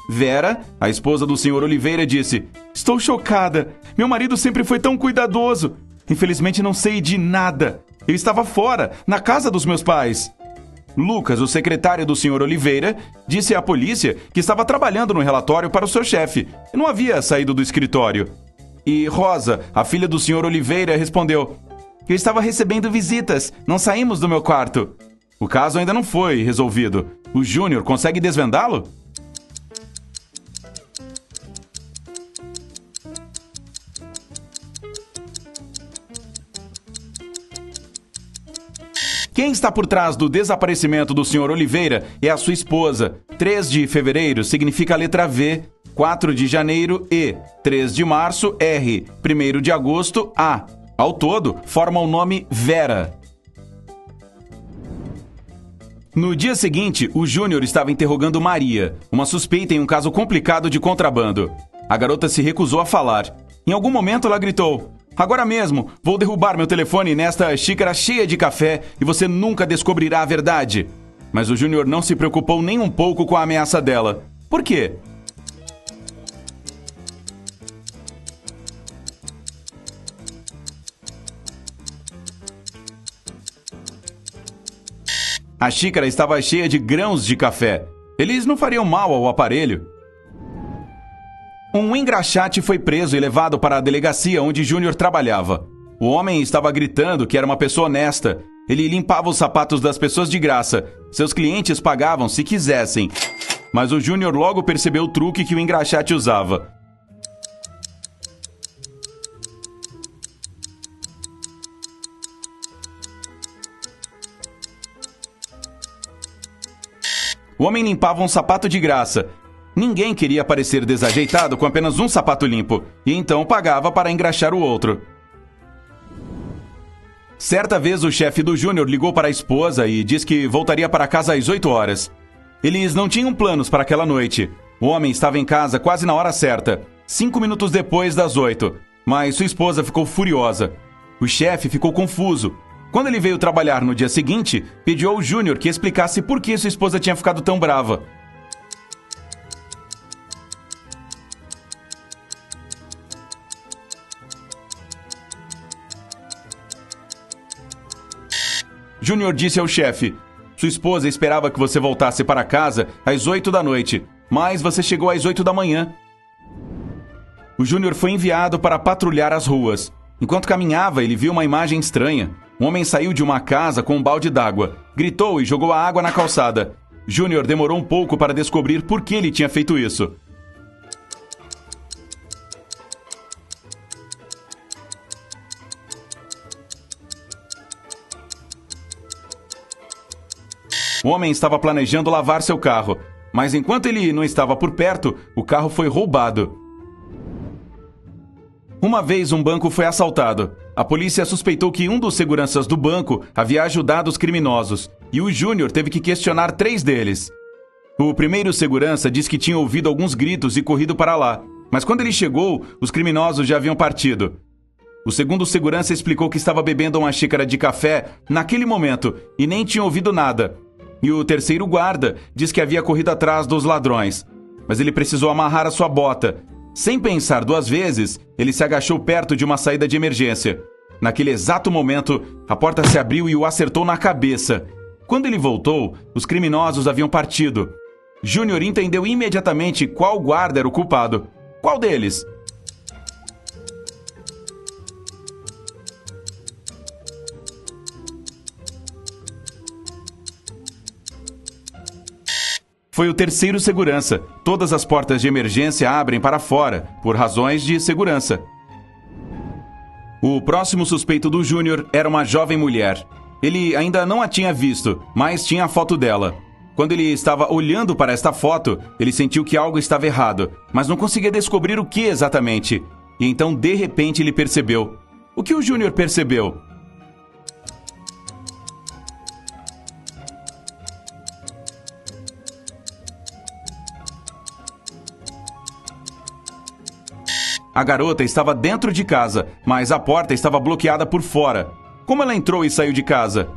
B: Vera, a esposa do Sr. Oliveira, disse: "Estou chocada. Meu marido sempre foi tão cuidadoso. Infelizmente não sei de nada. Eu estava fora, na casa dos meus pais." Lucas, o secretário do Sr. Oliveira, disse à polícia que estava trabalhando no relatório para o seu chefe e não havia saído do escritório. E Rosa, a filha do Sr. Oliveira, respondeu: Eu estava recebendo visitas, não saímos do meu quarto. O caso ainda não foi resolvido. O Júnior consegue desvendá-lo? Quem está por trás do desaparecimento do Sr. Oliveira é a sua esposa. 3 de fevereiro significa a letra V, 4 de janeiro, E, 3 de março, R, 1º de agosto, A. Ao todo, forma o nome Vera. No dia seguinte, o Júnior estava interrogando Maria, uma suspeita em um caso complicado de contrabando. A garota se recusou a falar. Em algum momento ela gritou: "Agora mesmo, vou derrubar meu telefone nesta xícara cheia de café e você nunca descobrirá a verdade." Mas o Júnior não se preocupou nem um pouco com a ameaça dela. Por quê? A xícara estava cheia de grãos de café. Eles não fariam mal ao aparelho. Um engraxate foi preso e levado para a delegacia onde Júnior trabalhava. O homem estava gritando que era uma pessoa honesta. Ele limpava os sapatos das pessoas de graça. Seus clientes pagavam se quisessem. Mas o Júnior logo percebeu o truque que o engraxate usava. O homem limpava um sapato de graça. Ninguém queria parecer desajeitado com apenas um sapato limpo, e então pagava para engraxar o outro. Certa vez o chefe do Júnior ligou para a esposa e disse que voltaria para casa às 8 horas. Eles não tinham planos para aquela noite. O homem estava em casa quase na hora certa, 5 minutos depois das 8, mas sua esposa ficou furiosa. O chefe ficou confuso. Quando ele veio trabalhar no dia seguinte, pediu ao Júnior que explicasse por que sua esposa tinha ficado tão brava. Júnior disse ao chefe: "Sua esposa esperava que você voltasse para casa às 8 da noite, mas você chegou às 8 da manhã." O Júnior foi enviado para patrulhar as ruas. Enquanto caminhava, ele viu uma imagem estranha. Um homem saiu de uma casa com um balde d'água, gritou e jogou a água na calçada. Júnior demorou um pouco para descobrir por que ele tinha feito isso. O homem estava planejando lavar seu carro, mas enquanto ele não estava por perto, o carro foi roubado. Uma vez um banco foi assaltado. A polícia suspeitou que um dos seguranças do banco havia ajudado os criminosos, e o Júnior teve que questionar 3 deles. O primeiro segurança disse que tinha ouvido alguns gritos e corrido para lá, mas quando ele chegou, os criminosos já haviam partido. O segundo segurança explicou que estava bebendo uma xícara de café naquele momento e nem tinha ouvido nada. E o terceiro guarda disse que havia corrido atrás dos ladrões, mas ele precisou amarrar a sua bota. Sem pensar 2 vezes, ele se agachou perto de uma saída de emergência. Naquele exato momento, a porta se abriu e o acertou na cabeça. Quando ele voltou, os criminosos haviam partido. Júnior entendeu imediatamente qual guarda era o culpado. Qual deles? Foi o terceiro segurança. Todas as portas de emergência abrem para fora, por razões de segurança. O próximo suspeito do Júnior era uma jovem mulher. Ele ainda não a tinha visto, mas tinha a foto dela. Quando ele estava olhando para esta foto, ele sentiu que algo estava errado, mas não conseguia descobrir o que exatamente. E então, de repente, ele percebeu. O que o Júnior percebeu? A garota estava dentro de casa, mas a porta estava bloqueada por fora. Como ela entrou e saiu de casa?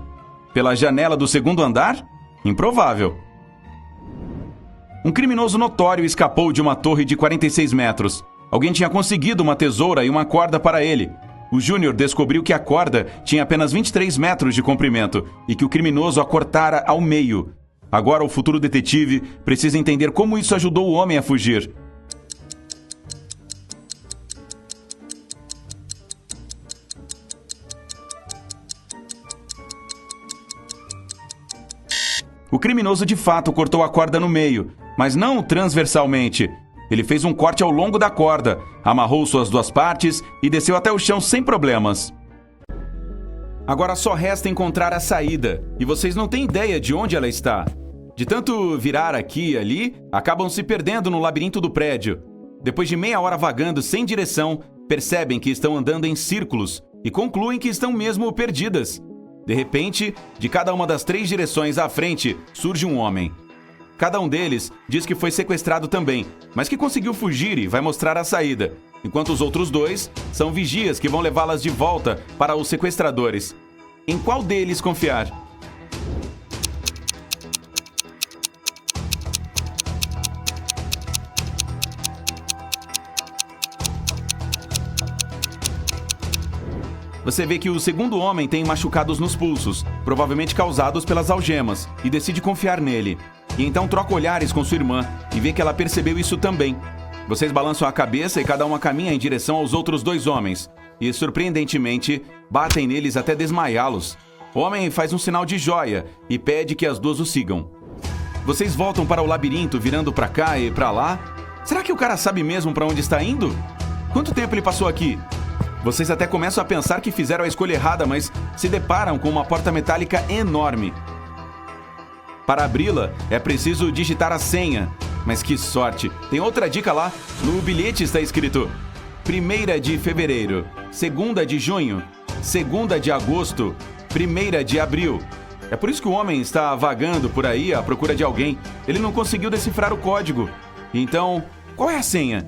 B: Pela janela do 2º andar? Improvável. Um criminoso notório escapou de uma torre de 46 metros. Alguém tinha conseguido uma tesoura e uma corda para ele. O Júnior descobriu que a corda tinha apenas 23 metros de comprimento e que o criminoso a cortara ao meio. Agora o futuro detetive precisa entender como isso ajudou o homem a fugir. O criminoso de fato cortou a corda no meio, mas não transversalmente. Ele fez um corte ao longo da corda, amarrou suas duas partes e desceu até o chão sem problemas. Agora só resta encontrar a saída, e vocês não têm ideia de onde ela está. De tanto virar aqui e ali, acabam se perdendo no labirinto do prédio. Depois de meia hora vagando sem direção, percebem que estão andando em círculos e concluem que estão mesmo perdidas. De repente, de cada uma das 3 direções à frente, surge um homem. Cada um deles diz que foi sequestrado também, mas que conseguiu fugir e vai mostrar a saída, enquanto os outros 2 são vigias que vão levá-las de volta para os sequestradores. Em qual deles confiar? Você vê que o segundo homem tem machucados nos pulsos, provavelmente causados pelas algemas, e decide confiar nele. E então troca olhares com sua irmã e vê que ela percebeu isso também. Vocês balançam a cabeça e cada uma caminha em direção aos outros 2 homens. E, surpreendentemente, batem neles até desmaiá-los. O homem faz um sinal de joia e pede que as 2 o sigam. Vocês voltam para o labirinto, virando para cá e para lá. Será que o cara sabe mesmo para onde está indo? Quanto tempo ele passou aqui? Vocês até começam a pensar que fizeram a escolha errada, mas se deparam com uma porta metálica enorme. Para abri-la, é preciso digitar a senha. Mas que sorte! Tem outra dica lá. No bilhete está escrito 1ª de fevereiro, 2ª de junho, 2ª de agosto, 1ª de abril. É por isso que o homem está vagando por aí à procura de alguém. Ele não conseguiu decifrar o código. Então, qual é a senha?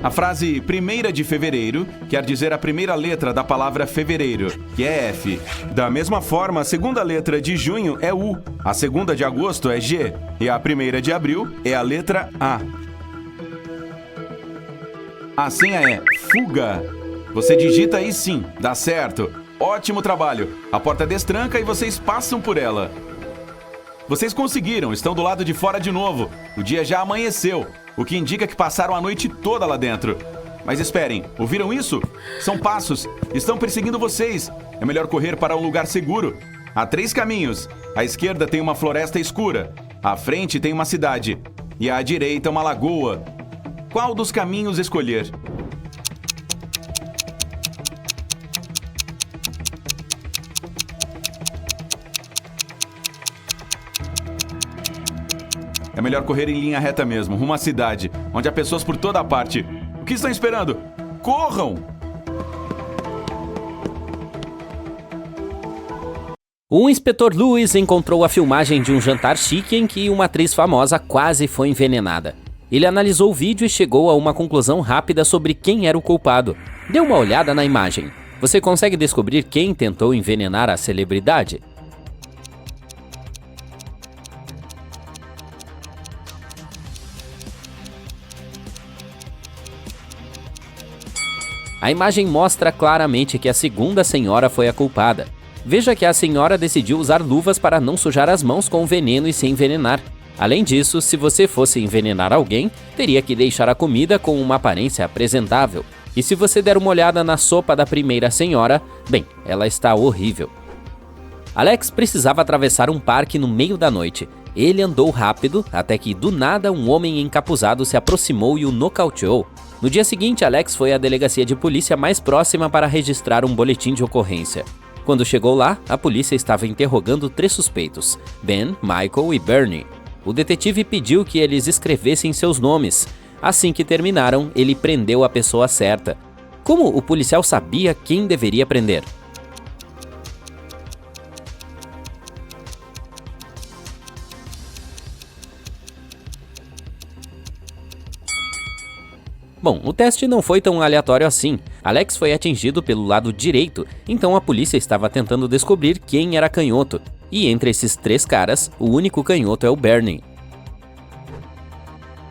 B: A frase 1ª de fevereiro quer dizer a primeira letra da palavra fevereiro, que é F. Da mesma forma, a segunda letra de junho é U, a 2ª de agosto é G e a 1ª de abril é a letra A. A senha é fuga. Você digita e sim, dá certo. Ótimo trabalho. A porta destranca e vocês passam por ela. Vocês conseguiram, estão do lado de fora de novo. O dia já amanheceu, o que indica que passaram a noite toda lá dentro. Mas esperem, ouviram isso? São passos, estão perseguindo vocês. É melhor correr para um lugar seguro. Há 3 caminhos. À esquerda tem uma floresta escura, à frente tem uma cidade e à direita uma lagoa. Qual dos caminhos escolher? É melhor correr em linha reta mesmo, rumo à cidade, onde há pessoas por toda a parte. O que estão esperando? Corram!
D: O inspetor Lewis encontrou a filmagem de um jantar chique em que uma atriz famosa quase foi envenenada. Ele analisou o vídeo e chegou a uma conclusão rápida sobre quem era o culpado. Dê uma olhada na imagem. Você consegue descobrir quem tentou envenenar a celebridade? A imagem mostra claramente que a segunda senhora foi a culpada. Veja que a senhora decidiu usar luvas para não sujar as mãos com o veneno e se envenenar. Além disso, se você fosse envenenar alguém, teria que deixar a comida com uma aparência apresentável. E se você der uma olhada na sopa da primeira senhora, bem, ela está horrível. Alex precisava atravessar um parque no meio da noite. Ele andou rápido, até que do nada um homem encapuzado se aproximou e o nocauteou. No dia seguinte, Alex foi à delegacia de polícia mais próxima para registrar um boletim de ocorrência. Quando chegou lá, a polícia estava interrogando 3 suspeitos, Ben, Michael e Bernie. O detetive pediu que eles escrevessem seus nomes. Assim que terminaram, ele prendeu a pessoa certa. Como o policial sabia quem deveria prender? Bom, o teste não foi tão aleatório assim. Alex foi atingido pelo lado direito, então a polícia estava tentando descobrir quem era canhoto. E entre esses 3 caras, o único canhoto é o Bernie.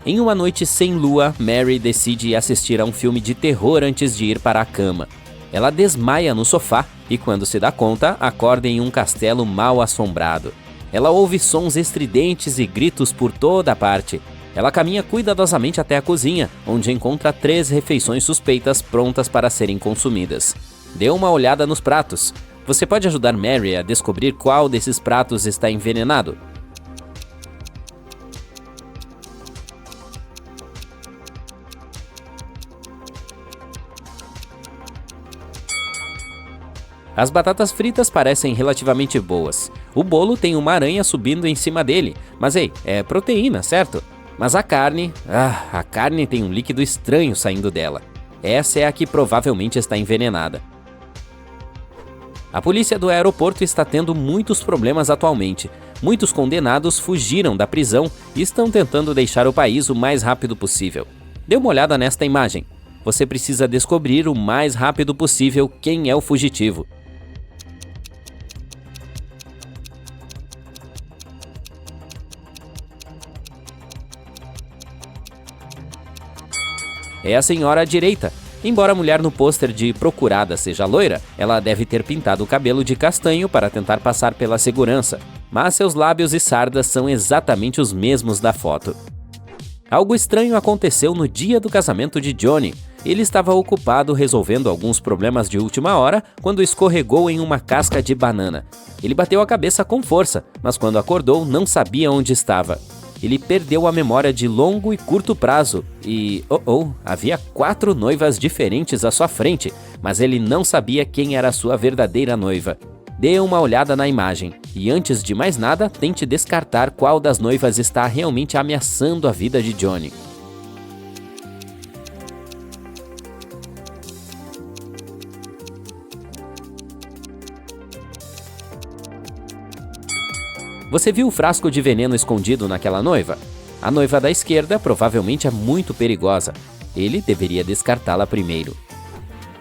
D: Em uma noite sem lua, Mary decide assistir a um filme de terror antes de ir para a cama. Ela desmaia no sofá e, quando se dá conta, acorda em um castelo mal assombrado. Ela ouve sons estridentes e gritos por toda a parte. Ela caminha cuidadosamente até a cozinha, onde encontra 3 refeições suspeitas prontas para serem consumidas. Dê uma olhada nos pratos. Você pode ajudar Mary a descobrir qual desses pratos está envenenado? As batatas fritas parecem relativamente boas. O bolo tem uma aranha subindo em cima dele. Mas ei, é proteína, certo? Mas a carne tem um líquido estranho saindo dela. Essa é a que provavelmente está envenenada. A polícia do aeroporto está tendo muitos problemas atualmente. Muitos condenados fugiram da prisão e estão tentando deixar o país o mais rápido possível. Dê uma olhada nesta imagem. Você precisa descobrir o mais rápido possível quem é o fugitivo. É a senhora à direita. Embora a mulher no pôster de Procurada seja loira, ela deve ter pintado o cabelo de castanho para tentar passar pela segurança, mas seus lábios e sardas são exatamente os mesmos da foto. Algo estranho aconteceu no dia do casamento de Johnny. Ele estava ocupado resolvendo alguns problemas de última hora quando escorregou em uma casca de banana. Ele bateu a cabeça com força, mas quando acordou não sabia onde estava. Ele perdeu a memória de longo e curto prazo e, havia 4 noivas diferentes à sua frente, mas ele não sabia quem era a sua verdadeira noiva. Dê uma olhada na imagem e, antes de mais nada, tente descartar qual das noivas está realmente ameaçando a vida de Johnny. Você viu o frasco de veneno escondido naquela noiva? A noiva da esquerda provavelmente é muito perigosa. Ele deveria descartá-la primeiro.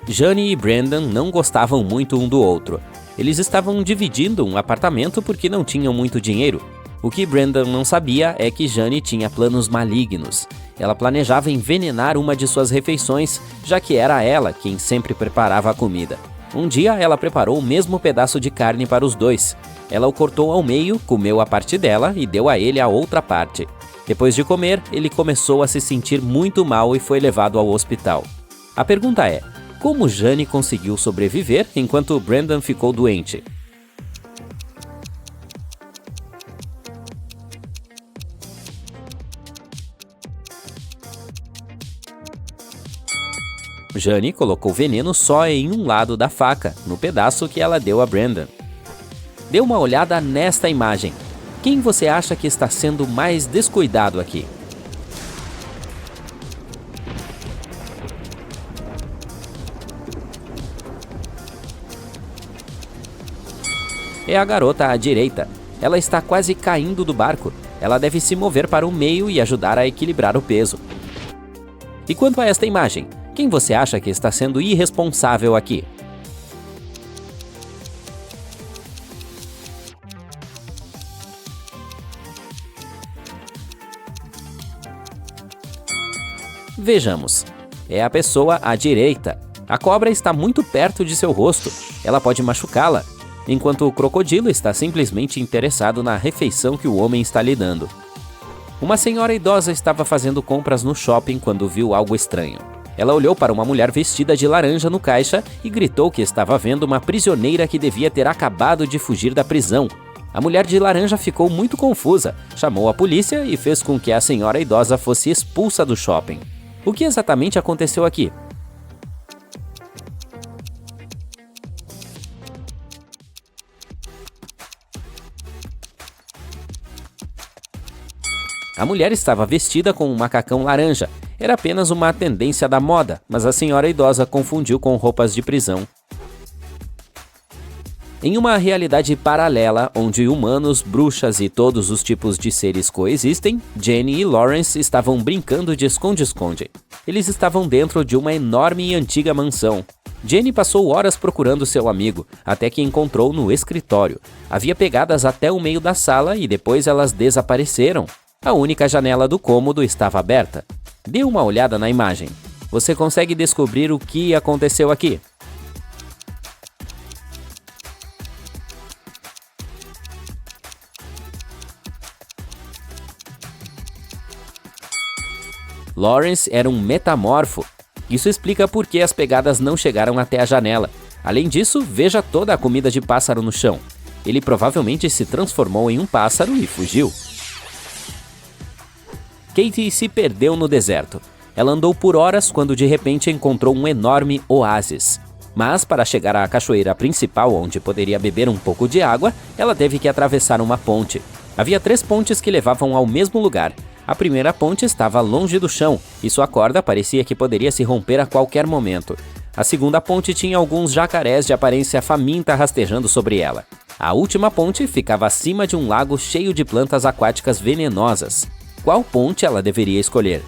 D: Jane e Brandon não gostavam muito um do outro. Eles estavam dividindo um apartamento porque não tinham muito dinheiro. O que Brandon não sabia é que Jane tinha planos malignos. Ela planejava envenenar uma de suas refeições, já que era ela quem sempre preparava a comida. Um dia ela preparou o mesmo pedaço de carne para os dois. Ela o cortou ao meio, comeu a parte dela e deu a ele a outra parte. Depois de comer, ele começou a se sentir muito mal e foi levado ao hospital. A pergunta é: como Jane conseguiu sobreviver enquanto Brandon ficou doente? Jane colocou veneno só em um lado da faca, no pedaço que ela deu a Brandon. Dê uma olhada nesta imagem. Quem você acha que está sendo mais descuidado aqui? É a garota à direita. Ela está quase caindo do barco. Ela deve se mover para o meio e ajudar a equilibrar o peso. E quanto a esta imagem, quem você acha que está sendo irresponsável aqui? Vejamos. É a pessoa à direita. A cobra está muito perto de seu rosto. Ela pode machucá-la, enquanto o crocodilo está simplesmente interessado na refeição que o homem está lhe dando. Uma senhora idosa estava fazendo compras no shopping quando viu algo estranho. Ela olhou para uma mulher vestida de laranja no caixa e gritou que estava vendo uma prisioneira que devia ter acabado de fugir da prisão. A mulher de laranja ficou muito confusa, chamou a polícia e fez com que a senhora idosa fosse expulsa do shopping. O que exatamente aconteceu aqui? A mulher estava vestida com um macacão laranja. Era apenas uma tendência da moda, mas a senhora idosa confundiu com roupas de prisão. Em uma realidade paralela, onde humanos, bruxas e todos os tipos de seres coexistem, Jenny e Lawrence estavam brincando de esconde-esconde. Eles estavam dentro de uma enorme e antiga mansão. Jenny passou horas procurando seu amigo, até que encontrou no escritório. Havia pegadas até o meio da sala e depois elas desapareceram. A única janela do cômodo estava aberta. Dê uma olhada na imagem. Você consegue descobrir o que aconteceu aqui? Lawrence era um metamorfo. Isso explica por que as pegadas não chegaram até a janela. Além disso, veja toda a comida de pássaro no chão. Ele provavelmente se transformou em um pássaro e fugiu. Katie se perdeu no deserto. Ela andou por horas quando de repente encontrou um enorme oásis. Mas para chegar à cachoeira principal, onde poderia beber um pouco de água, ela teve que atravessar uma ponte. Havia 3 pontes que levavam ao mesmo lugar. A primeira ponte estava longe do chão e sua corda parecia que poderia se romper a qualquer momento. A segunda ponte tinha alguns jacarés de aparência faminta rastejando sobre ela. A última ponte ficava acima de um lago cheio de plantas aquáticas venenosas. Qual ponte ela deveria escolher?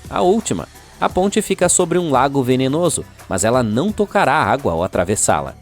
D: A última. A ponte fica sobre um lago venenoso, mas ela não tocará a água ao atravessá-la.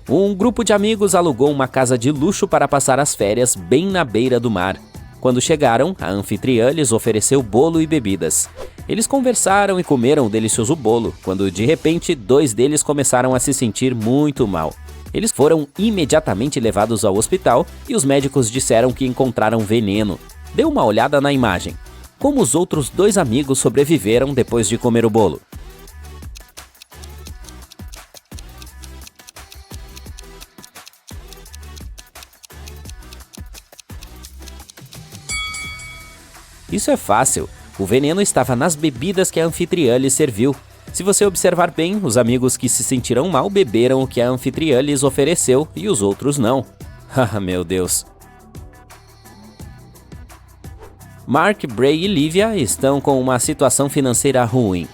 D: Um grupo de amigos alugou uma casa de luxo para passar as férias bem na beira do mar. Quando chegaram, a anfitriã lhes ofereceu bolo e bebidas. Eles conversaram e comeram o delicioso bolo, quando de repente 2 deles começaram a se sentir muito mal. Eles foram imediatamente levados ao hospital e os médicos disseram que encontraram veneno. Dê uma olhada na imagem. Como os outros 2 amigos sobreviveram depois de comer o bolo? Isso é fácil. O veneno estava nas bebidas que a anfitriã lhes serviu. Se você observar bem, os amigos que se sentiram mal beberam o que a anfitriã lhes ofereceu e os outros não. Ah, meu Deus. Mark, Bray e Livia estão com uma situação financeira ruim.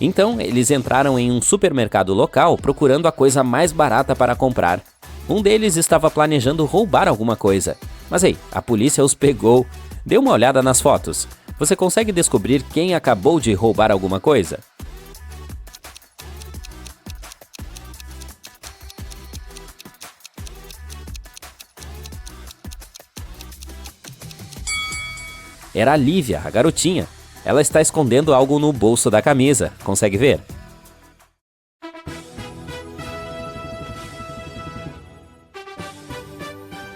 D: Então, eles entraram em um supermercado local procurando a coisa mais barata para comprar. Um deles estava planejando roubar alguma coisa. Mas ei, a polícia os pegou. Dê uma olhada nas fotos. Você consegue descobrir quem acabou de roubar alguma coisa? Era a Livia, a garotinha. Ela está escondendo algo no bolso da camisa. Consegue ver?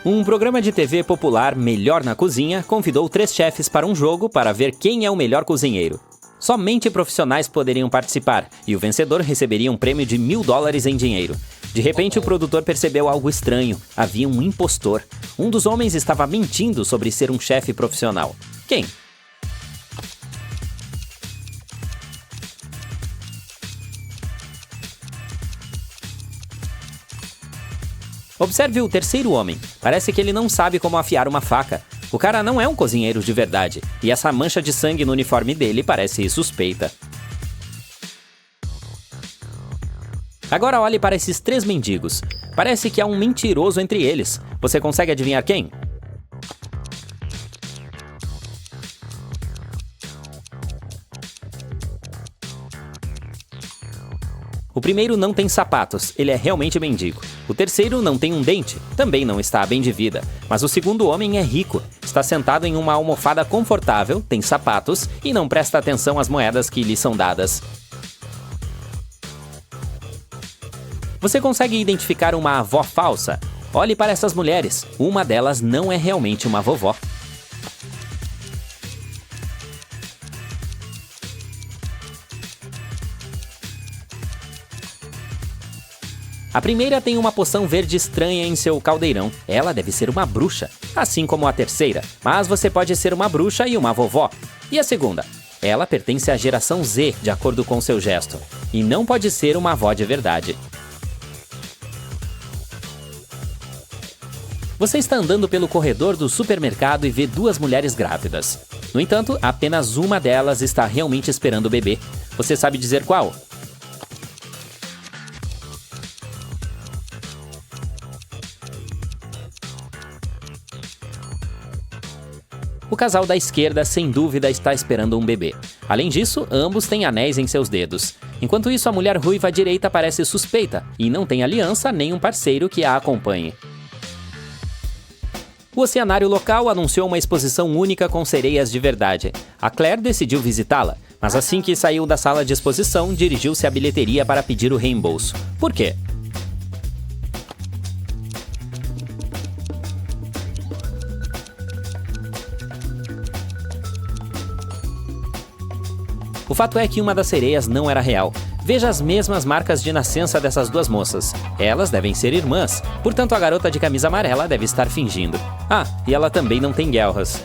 D: Um programa de TV popular, Melhor na Cozinha, convidou 3 chefes para um jogo para ver quem é o melhor cozinheiro. Somente profissionais poderiam participar, e o vencedor receberia um prêmio de $1.000 em dinheiro. De repente, o produtor percebeu algo estranho. Havia um impostor. Um dos homens estava mentindo sobre ser um chefe profissional. Quem? Observe o terceiro homem. Parece que ele não sabe como afiar uma faca. O cara não é um cozinheiro de verdade, e essa mancha de sangue no uniforme dele parece suspeita. Agora olhe para esses 3 mendigos. Parece que há um mentiroso entre eles. Você consegue adivinhar quem? O primeiro não tem sapatos, ele é realmente mendigo. O terceiro não tem um dente, também não está bem de vida. Mas o segundo homem é rico, está sentado em uma almofada confortável, tem sapatos e não presta atenção às moedas que lhe são dadas. Você consegue identificar uma avó falsa? Olhe para essas mulheres, uma delas não é realmente uma vovó. A primeira tem uma poção verde estranha em seu caldeirão. Ela deve ser uma bruxa, assim como a terceira. Mas você pode ser uma bruxa e uma vovó. E a segunda? Ela pertence à geração Z, de acordo com seu gesto. E não pode ser uma avó de verdade. Você está andando pelo corredor do supermercado e vê 2 mulheres grávidas. No entanto, apenas uma delas está realmente esperando o bebê. Você sabe dizer qual? O casal da esquerda, sem dúvida, está esperando um bebê. Além disso, ambos têm anéis em seus dedos. Enquanto isso, a mulher ruiva à direita parece suspeita e não tem aliança nem um parceiro que a acompanhe. O oceanário local anunciou uma exposição única com sereias de verdade. A Claire decidiu visitá-la. Mas assim que saiu da sala de exposição, dirigiu-se à bilheteria para pedir o reembolso. Por quê? O fato é que uma das sereias não era real. Veja as mesmas marcas de nascença dessas duas moças. Elas devem ser irmãs, portanto a garota de camisa amarela deve estar fingindo. Ah, e ela também não tem guelras.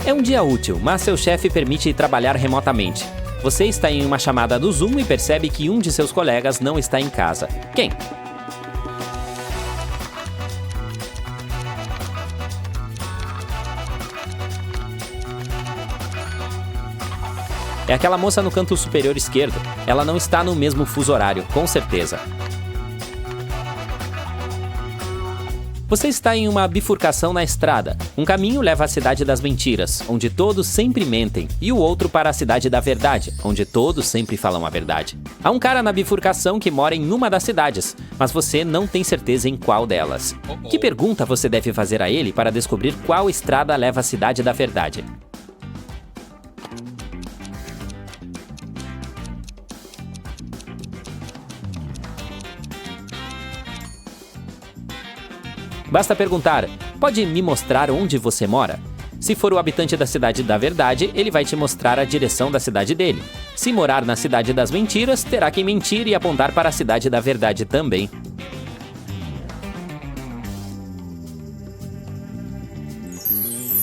D: É um dia útil, mas seu chefe permite trabalhar remotamente. Você está em uma chamada do Zoom e percebe que um de seus colegas não está em casa. Quem? É aquela moça no canto superior esquerdo. Ela não está no mesmo fuso horário, com certeza. Você está em uma bifurcação na estrada. Um caminho leva à cidade das mentiras, onde todos sempre mentem, e o outro para a cidade da verdade, onde todos sempre falam a verdade. Há um cara na bifurcação que mora em uma das cidades, mas você não tem certeza em qual delas. Que pergunta você deve fazer a ele para descobrir qual estrada leva à cidade da verdade? Basta perguntar: pode me mostrar onde você mora? Se for o habitante da cidade da verdade, ele vai te mostrar a direção da cidade dele. Se morar na cidade das mentiras, terá que mentir e apontar para a cidade da verdade também.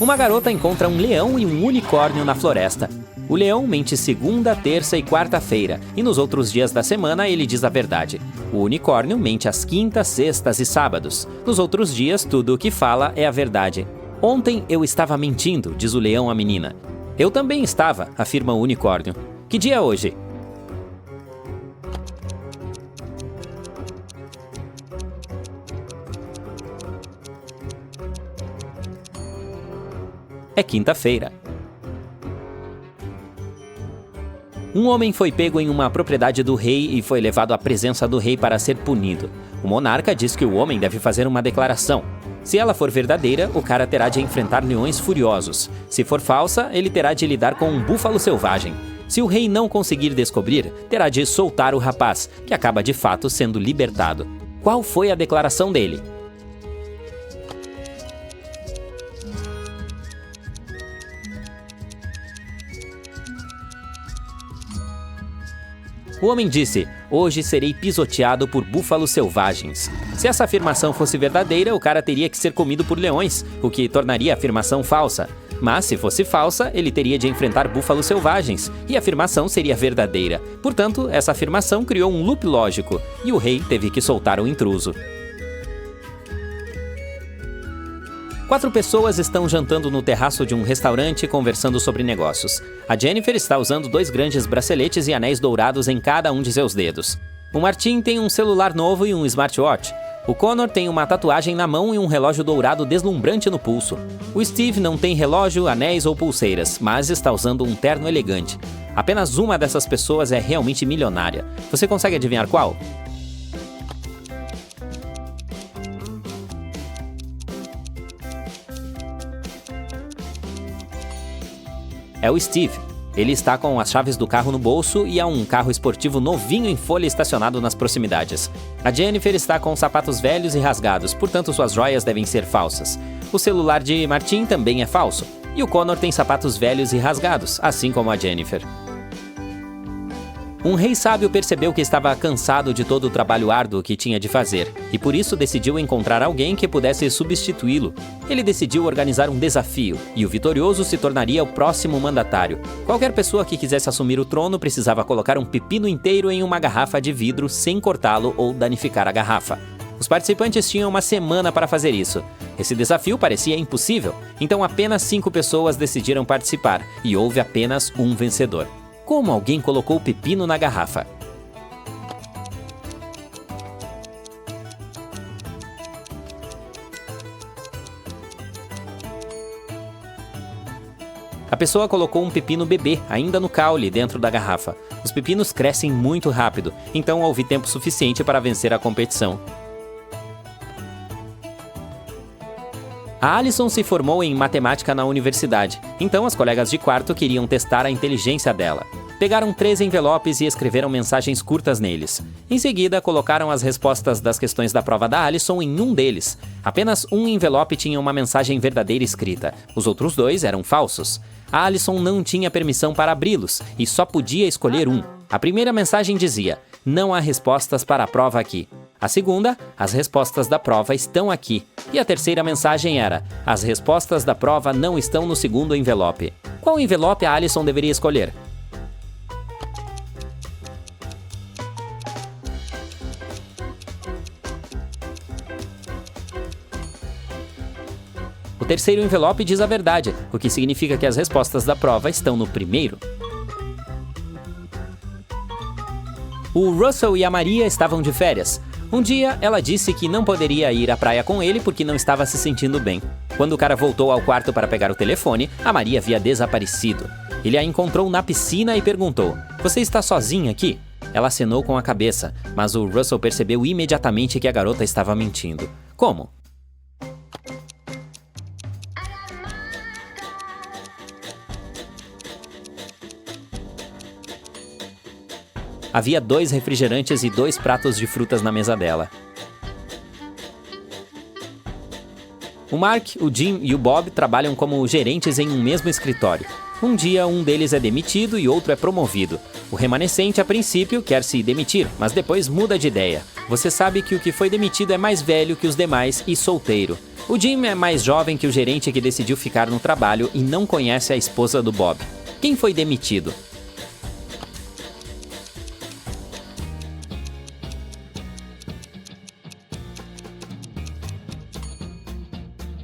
D: Uma garota encontra um leão e um unicórnio na floresta. O leão mente segunda, terça e quarta-feira, e nos outros dias da semana ele diz a verdade. O unicórnio mente às quintas, sextas e sábados. Nos outros dias, tudo o que fala é a verdade. Ontem eu estava mentindo, diz o leão à menina. Eu também estava, afirma o unicórnio. Que dia é hoje? É quinta-feira. Um homem foi pego em uma propriedade do rei e foi levado à presença do rei para ser punido. O monarca diz que o homem deve fazer uma declaração. Se ela for verdadeira, o cara terá de enfrentar leões furiosos. Se for falsa, ele terá de lidar com um búfalo selvagem. Se o rei não conseguir descobrir, terá de soltar o rapaz, que acaba de fato sendo libertado. Qual foi a declaração dele? O homem disse: hoje serei pisoteado por búfalos selvagens. Se essa afirmação fosse verdadeira, o cara teria que ser comido por leões, o que tornaria a afirmação falsa. Mas se fosse falsa, ele teria de enfrentar búfalos selvagens, e a afirmação seria verdadeira. Portanto, essa afirmação criou um loop lógico, e o rei teve que soltar o intruso. 4 pessoas estão jantando no terraço de um restaurante conversando sobre negócios. A Jennifer está usando 2 grandes braceletes e anéis dourados em cada um de seus dedos. O Martin tem um celular novo e um smartwatch. O Connor tem uma tatuagem na mão e um relógio dourado deslumbrante no pulso. O Steve não tem relógio, anéis ou pulseiras, mas está usando um terno elegante. Apenas uma dessas pessoas é realmente milionária. Você consegue adivinhar qual? É o Steve. Ele está com as chaves do carro no bolso e há um carro esportivo novinho em folha estacionado nas proximidades. A Jennifer está com sapatos velhos e rasgados, portanto suas joias devem ser falsas. O celular de Martin também é falso. E o Connor tem sapatos velhos e rasgados, assim como a Jennifer. Um rei sábio percebeu que estava cansado de todo o trabalho árduo que tinha de fazer, e por isso decidiu encontrar alguém que pudesse substituí-lo. Ele decidiu organizar um desafio, e o vitorioso se tornaria o próximo mandatário. Qualquer pessoa que quisesse assumir o trono precisava colocar um pepino inteiro em uma garrafa de vidro sem cortá-lo ou danificar a garrafa. Os participantes tinham uma semana para fazer isso. Esse desafio parecia impossível, então apenas 5 pessoas decidiram participar, e houve apenas um vencedor. Como alguém colocou o pepino na garrafa? A pessoa colocou um pepino bebê, ainda no caule, dentro da garrafa. Os pepinos crescem muito rápido, então houve tempo suficiente para vencer a competição. A Alison se formou em matemática na universidade, então as colegas de quarto queriam testar a inteligência dela. Pegaram 3 envelopes e escreveram mensagens curtas neles. Em seguida, colocaram as respostas das questões da prova da Alison em um deles. Apenas um envelope tinha uma mensagem verdadeira escrita. Os outros 2 eram falsos. A Alison não tinha permissão para abri-los e só podia escolher um. A primeira mensagem dizia: "Não há respostas para a prova aqui." A segunda: "As respostas da prova estão aqui." E a terceira mensagem era: "As respostas da prova não estão no segundo envelope." Qual envelope a Alison deveria escolher? O terceiro envelope diz a verdade, o que significa que as respostas da prova estão no primeiro. O Russell e a Maria estavam de férias. Um dia, ela disse que não poderia ir à praia com ele porque não estava se sentindo bem. Quando o cara voltou ao quarto para pegar o telefone, a Maria havia desaparecido. Ele a encontrou na piscina e perguntou: "Você está sozinha aqui?" Ela acenou com a cabeça, mas o Russell percebeu imediatamente que a garota estava mentindo. Como? Havia 2 refrigerantes e 2 pratos de frutas na mesa dela. O Mark, o Jim e o Bob trabalham como gerentes em um mesmo escritório. Um dia, um deles é demitido e outro é promovido. O remanescente, a princípio, quer se demitir, mas depois muda de ideia. Você sabe que o que foi demitido é mais velho que os demais e solteiro. O Jim é mais jovem que o gerente que decidiu ficar no trabalho e não conhece a esposa do Bob. Quem foi demitido?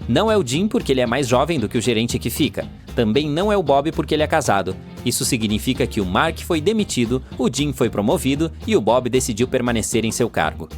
D: Não é o Jim porque ele é mais jovem do que o gerente que fica. Também não é o Bob porque ele é casado. Isso significa que o Mark foi demitido, o Jim foi promovido e o Bob decidiu permanecer em seu cargo.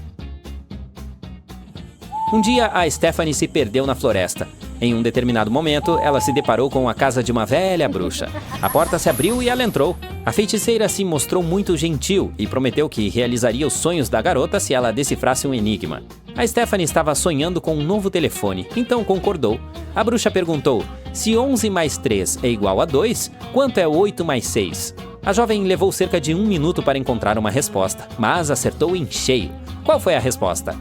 D: Um dia, a Stephanie se perdeu na floresta. Em um determinado momento, ela se deparou com a casa de uma velha bruxa. A porta se abriu e ela entrou. A feiticeira se mostrou muito gentil e prometeu que realizaria os sonhos da garota se ela decifrasse um enigma. A Stephanie estava sonhando com um novo telefone, então concordou. A bruxa perguntou: "Se 11 mais 3 é igual a 2, quanto é 8 mais 6? A jovem levou cerca de 1 minuto para encontrar uma resposta, mas acertou em cheio. Qual foi a resposta?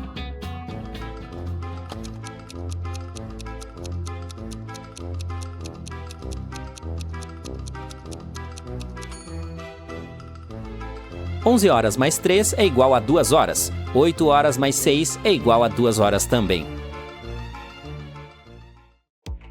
D: "11 horas mais 3 é igual a 2 horas. 8 horas mais 6 é igual a 2 horas também."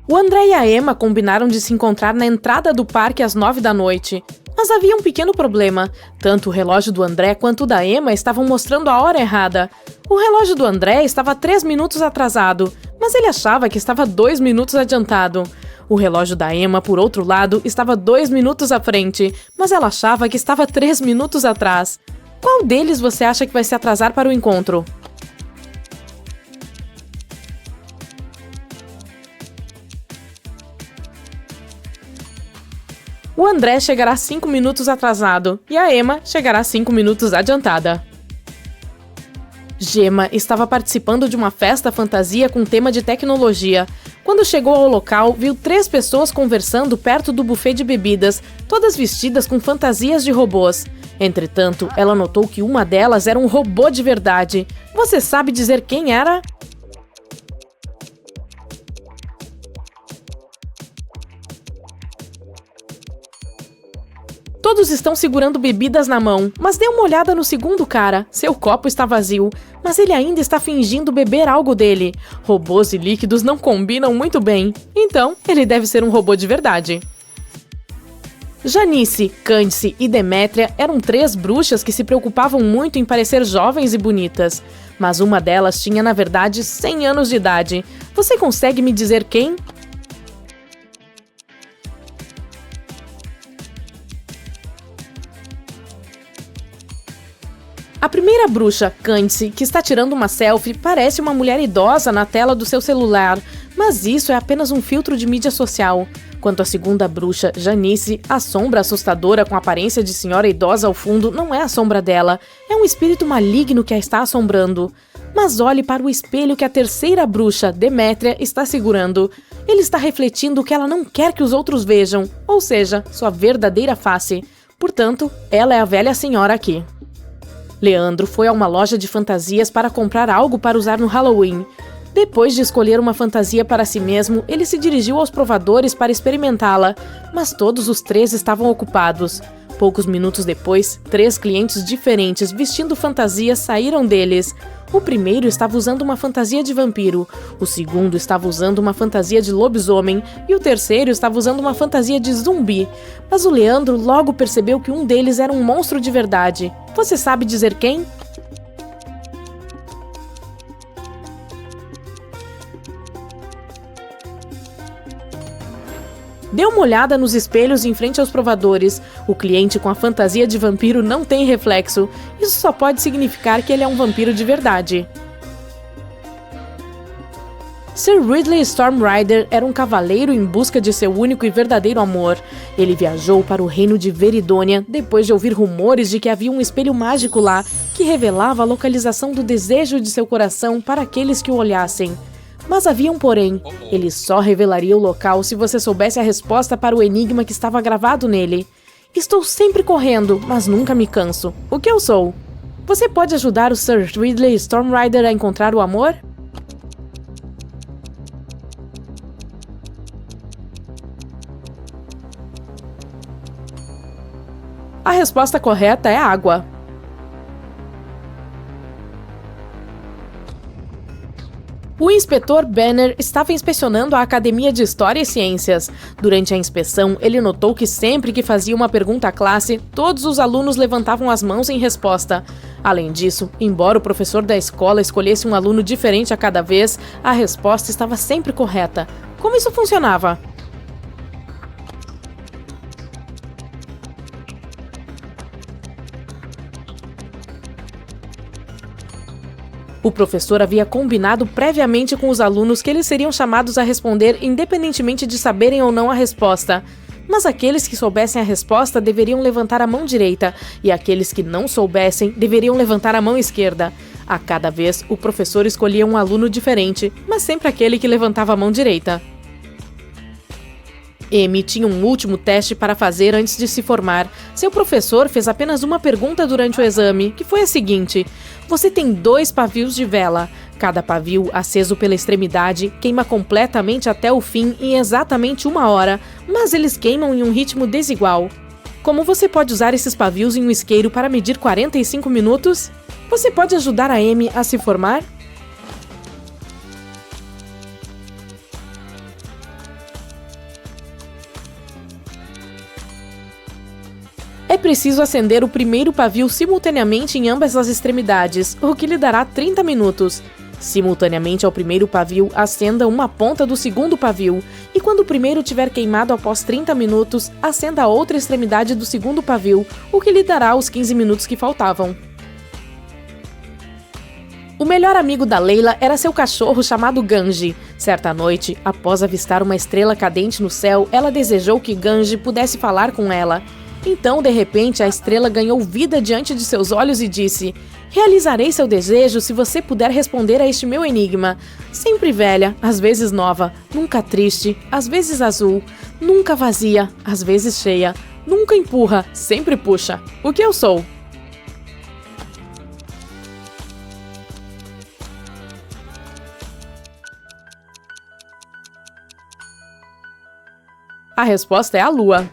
E: O André e a Emma combinaram de se encontrar na entrada do parque às 9 da noite. Mas havia um pequeno problema. Tanto o relógio do André quanto o da Emma estavam mostrando a hora errada. O relógio do André estava 3 minutos atrasado, mas ele achava que estava 2 minutos adiantado. O relógio da Emma, por outro lado, estava 2 minutos à frente, mas ela achava que estava 3 minutos atrás. Qual deles você acha que vai se atrasar para o encontro? O André chegará 5 minutos atrasado e a Emma chegará 5 minutos adiantada. Gemma estava participando de uma festa fantasia com tema de tecnologia. Quando chegou ao local, viu 3 pessoas conversando perto do buffet de bebidas, todas vestidas com fantasias de robôs. Entretanto, ela notou que uma delas era um robô de verdade. Você sabe dizer quem era? Todos estão segurando bebidas na mão, mas dê uma olhada no segundo cara. Seu copo está vazio, mas ele ainda está fingindo beber algo dele. Robôs e líquidos não combinam muito bem, então ele deve ser um robô de verdade. Janice, Cândice e Demétria eram 3 bruxas que se preocupavam muito em parecer jovens e bonitas. Mas uma delas tinha, na verdade, 100 anos de idade. Você consegue me dizer quem? A primeira bruxa, Cândice, que está tirando uma selfie, parece uma mulher idosa na tela do seu celular, mas isso é apenas um filtro de mídia social. Quanto à segunda bruxa, Janice, a sombra assustadora com aparência de senhora idosa ao fundo não é a sombra dela, é um espírito maligno que a está assombrando. Mas olhe para o espelho que a terceira bruxa, Demétria, está segurando. Ele está refletindo o que ela não quer que os outros vejam, ou seja, sua verdadeira face. Portanto, ela é a velha senhora aqui. Leandro foi a uma loja de fantasias para comprar algo para usar no Halloween. Depois de escolher uma fantasia para si mesmo, ele se dirigiu aos provadores para experimentá-la, mas todos os 3 estavam ocupados. Poucos minutos depois, 3 clientes diferentes vestindo fantasias saíram deles. O primeiro estava usando uma fantasia de vampiro, o segundo estava usando uma fantasia de lobisomem e o terceiro estava usando uma fantasia de zumbi. Mas o Leandro logo percebeu que um deles era um monstro de verdade. Você sabe dizer quem? Dê uma olhada nos espelhos em frente aos provadores. O cliente com a fantasia de vampiro não tem reflexo. Isso só pode significar que ele é um vampiro de verdade. Sir Ridley Stormrider era um cavaleiro em busca de seu único e verdadeiro amor. Ele viajou para o reino de Veridônia depois de ouvir rumores de que havia um espelho mágico lá que revelava a localização do desejo de seu coração para aqueles que o olhassem. Mas havia um porém. Ele só revelaria o local se você soubesse a resposta para o enigma que estava gravado nele. Estou sempre correndo, mas nunca me canso. O que eu sou? Você pode ajudar o Sir Ridley Stormrider a encontrar o amor? A resposta correta é água. O inspetor Banner estava inspecionando a Academia de História e Ciências. Durante a inspeção, ele notou que sempre que fazia uma pergunta à classe, todos os alunos levantavam as mãos em resposta. Além disso, embora o professor da escola escolhesse um aluno diferente a cada vez, a resposta estava sempre correta. Como isso funcionava? O professor havia combinado previamente com os alunos que eles seriam chamados a responder independentemente de saberem ou não a resposta. Mas aqueles que soubessem a resposta deveriam levantar a mão direita, e aqueles que não soubessem deveriam levantar a mão esquerda. A cada vez, o professor escolhia um aluno diferente, mas sempre aquele que levantava a mão direita. Amy tinha um último teste para fazer antes de se formar. Seu professor fez apenas uma pergunta durante o exame, que foi a seguinte: você tem 2 pavios de vela. Cada pavio, aceso pela extremidade, queima completamente até o fim em exatamente 1 hora, mas eles queimam em um ritmo desigual. Como você pode usar esses pavios em um isqueiro para medir 45 minutos? Você pode ajudar a Amy a se formar? É preciso acender o primeiro pavio simultaneamente em ambas as extremidades, o que lhe dará 30 minutos. Simultaneamente ao primeiro pavio, acenda uma ponta do segundo pavio, e quando o primeiro tiver queimado após 30 minutos, acenda a outra extremidade do segundo pavio, o que lhe dará os 15 minutos que faltavam. O melhor amigo da Leila era seu cachorro chamado Ganji. Certa noite, após avistar uma estrela cadente no céu, ela desejou que Ganji pudesse falar com ela. Então, de repente, a estrela ganhou vida diante de seus olhos e disse: realizarei seu desejo se você puder responder a este meu enigma. Sempre velha, às vezes nova, nunca triste, às vezes azul, nunca vazia, às vezes cheia, nunca empurra, sempre puxa. O que eu sou? A resposta é a lua.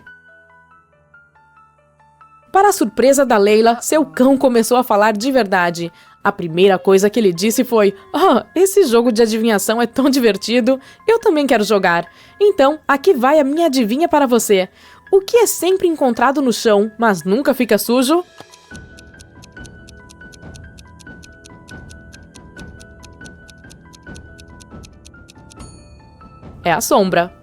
E: Para a surpresa da Leila, seu cão começou a falar de verdade. A primeira coisa que ele disse foi: esse jogo de adivinhação é tão divertido, eu também quero jogar. Então, aqui vai a minha adivinha para você. O que é sempre encontrado no chão, mas nunca fica sujo? É a sombra.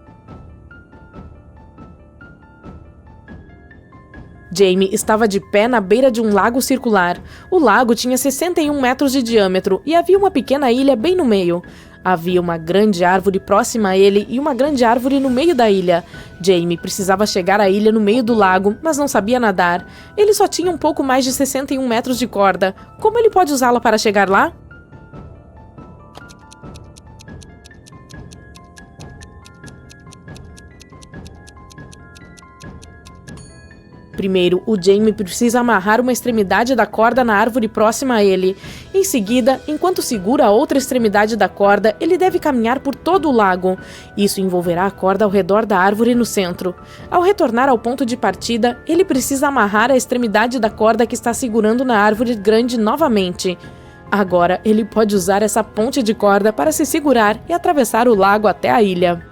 E: Jamie estava de pé na beira de um lago circular. O lago tinha 61 metros de diâmetro e havia uma pequena ilha bem no meio. Havia uma grande árvore próxima a ele e uma grande árvore no meio da ilha. Jamie precisava chegar à ilha no meio do lago, mas não sabia nadar. Ele só tinha um pouco mais de 61 metros de corda. Como ele pode usá-la para chegar lá? Primeiro, o Jamie precisa amarrar uma extremidade da corda na árvore próxima a ele. Em seguida, enquanto segura a outra extremidade da corda, ele deve caminhar por todo o lago. Isso envolverá a corda ao redor da árvore no centro. Ao retornar ao ponto de partida, ele precisa amarrar a extremidade da corda que está segurando na árvore grande novamente. Agora, ele pode usar essa ponte de corda para se segurar e atravessar o lago até a ilha.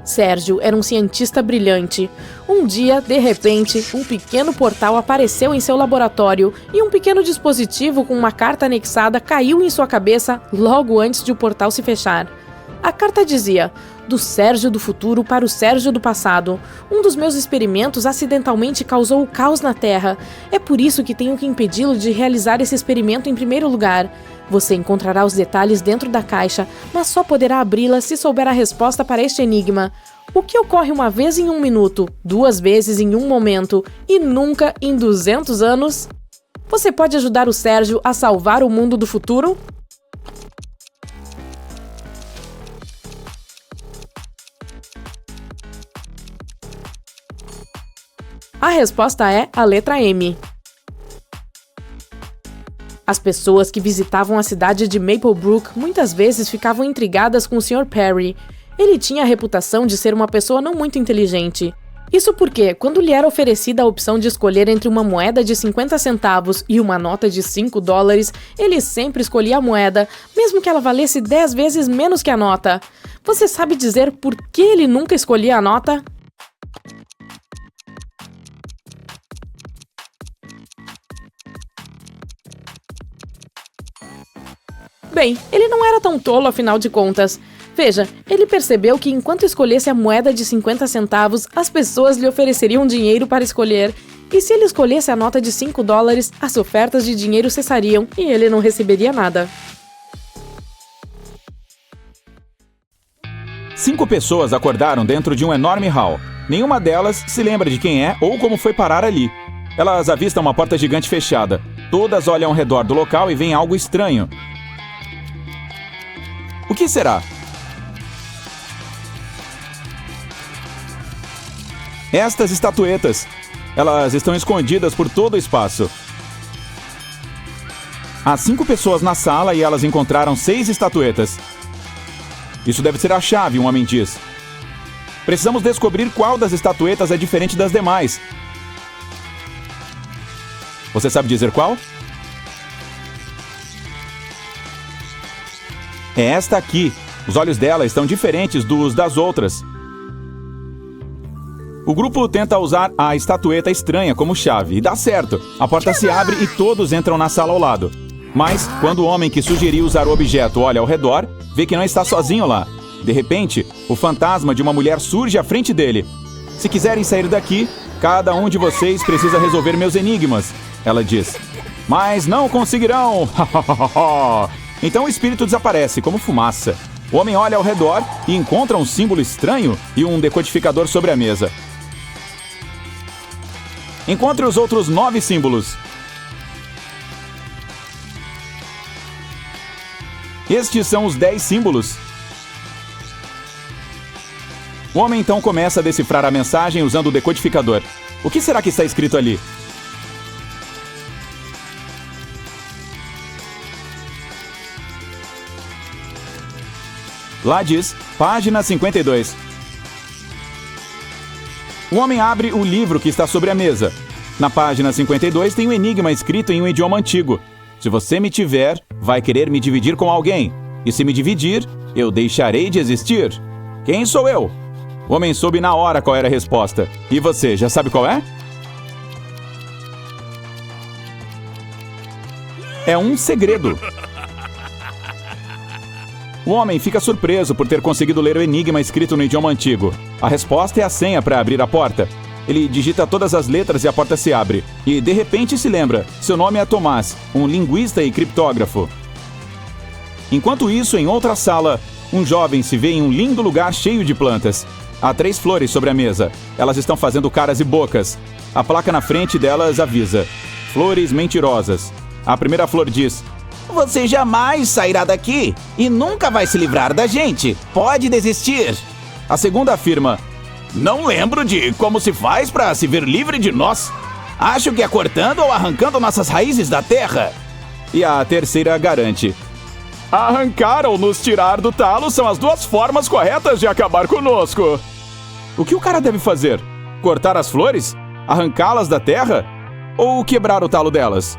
E: Sérgio era um cientista brilhante. Um dia, de repente, um pequeno portal apareceu em seu laboratório e um pequeno dispositivo com uma carta anexada caiu em sua cabeça logo antes de o portal se fechar. A carta dizia: do Sérgio do futuro para o Sérgio do passado. Um dos meus experimentos acidentalmente causou o caos na Terra. É por isso que tenho que impedi-lo de realizar esse experimento em primeiro lugar. Você encontrará os detalhes dentro da caixa, mas só poderá abri-la se souber a resposta para este enigma. O que ocorre uma vez em 1 minuto, 2 vezes em 1 momento e nunca em 200 anos? Você pode ajudar o Sérgio a salvar o mundo do futuro? A resposta é a letra M. As pessoas que visitavam a cidade de Maplebrook muitas vezes ficavam intrigadas com o Sr. Perry. Ele tinha a reputação de ser uma pessoa não muito inteligente. Isso porque, quando lhe era oferecida a opção de escolher entre uma moeda de 50 centavos e uma nota de $5, ele sempre escolhia a moeda, mesmo que ela valesse 10 vezes menos que a nota. Você sabe dizer por que ele nunca escolhia a nota? Bem, ele não era tão tolo afinal de contas. Veja, ele percebeu que enquanto escolhesse a moeda de 50 centavos, as pessoas lhe ofereceriam dinheiro para escolher. E se ele escolhesse a nota de $5, as ofertas de dinheiro cessariam e ele não receberia nada.
B: 5 pessoas acordaram dentro de um enorme hall. Nenhuma delas se lembra de quem é ou como foi parar ali. Elas avistam uma porta gigante fechada. Todas olham ao redor do local e veem algo estranho. O que será? Estas estatuetas. Elas estão escondidas por todo o espaço. Há 5 pessoas na sala e elas encontraram 6 estatuetas. Isso deve ser a chave, um homem diz. Precisamos descobrir qual das estatuetas é diferente das demais. Você sabe dizer qual? É esta aqui. Os olhos dela estão diferentes dos das outras. O grupo tenta usar a estatueta estranha como chave e dá certo. A porta se abre e todos entram na sala ao lado. Mas, quando o homem que sugeriu usar o objeto olha ao redor, vê que não está sozinho lá. De repente, o fantasma de uma mulher surge à frente dele. Se quiserem sair daqui, cada um de vocês precisa resolver meus enigmas, ela diz. Mas não conseguirão! Então o espírito desaparece, como fumaça. O homem olha ao redor e encontra um símbolo estranho e um decodificador sobre a mesa. Encontre os outros 9 símbolos. Estes são os 10 símbolos. O homem então começa a decifrar a mensagem usando o decodificador. O que será que está escrito ali? Lá diz, página 52. O homem abre o livro que está sobre a mesa. Na página 52 tem um enigma escrito em um idioma antigo. Se você me tiver, vai querer me dividir com alguém. E se me dividir, eu deixarei de existir. Quem sou eu? O homem soube na hora qual era a resposta. E você, já sabe qual é? É um segredo. O homem fica surpreso por ter conseguido ler o enigma escrito no idioma antigo. A resposta é a senha para abrir a porta. Ele digita todas as letras e a porta se abre. E, de repente, se lembra. Seu nome é Tomás, um linguista e criptógrafo. Enquanto isso, em outra sala, um jovem se vê em um lindo lugar cheio de plantas. Há 3 flores sobre a mesa. Elas estão fazendo caras e bocas. A placa na frente delas avisa: Flores mentirosas. A primeira flor diz: Você jamais sairá daqui e nunca vai se livrar da gente. Pode desistir. A segunda afirma:
F: Não lembro de como se faz para se ver livre de nós. Acho que é cortando ou arrancando nossas raízes da terra.
B: E a terceira garante: arrancar ou nos tirar do talo são as duas formas corretas de acabar conosco. O que o cara deve fazer? Cortar as flores? Arrancá-las da terra? Ou quebrar o talo delas?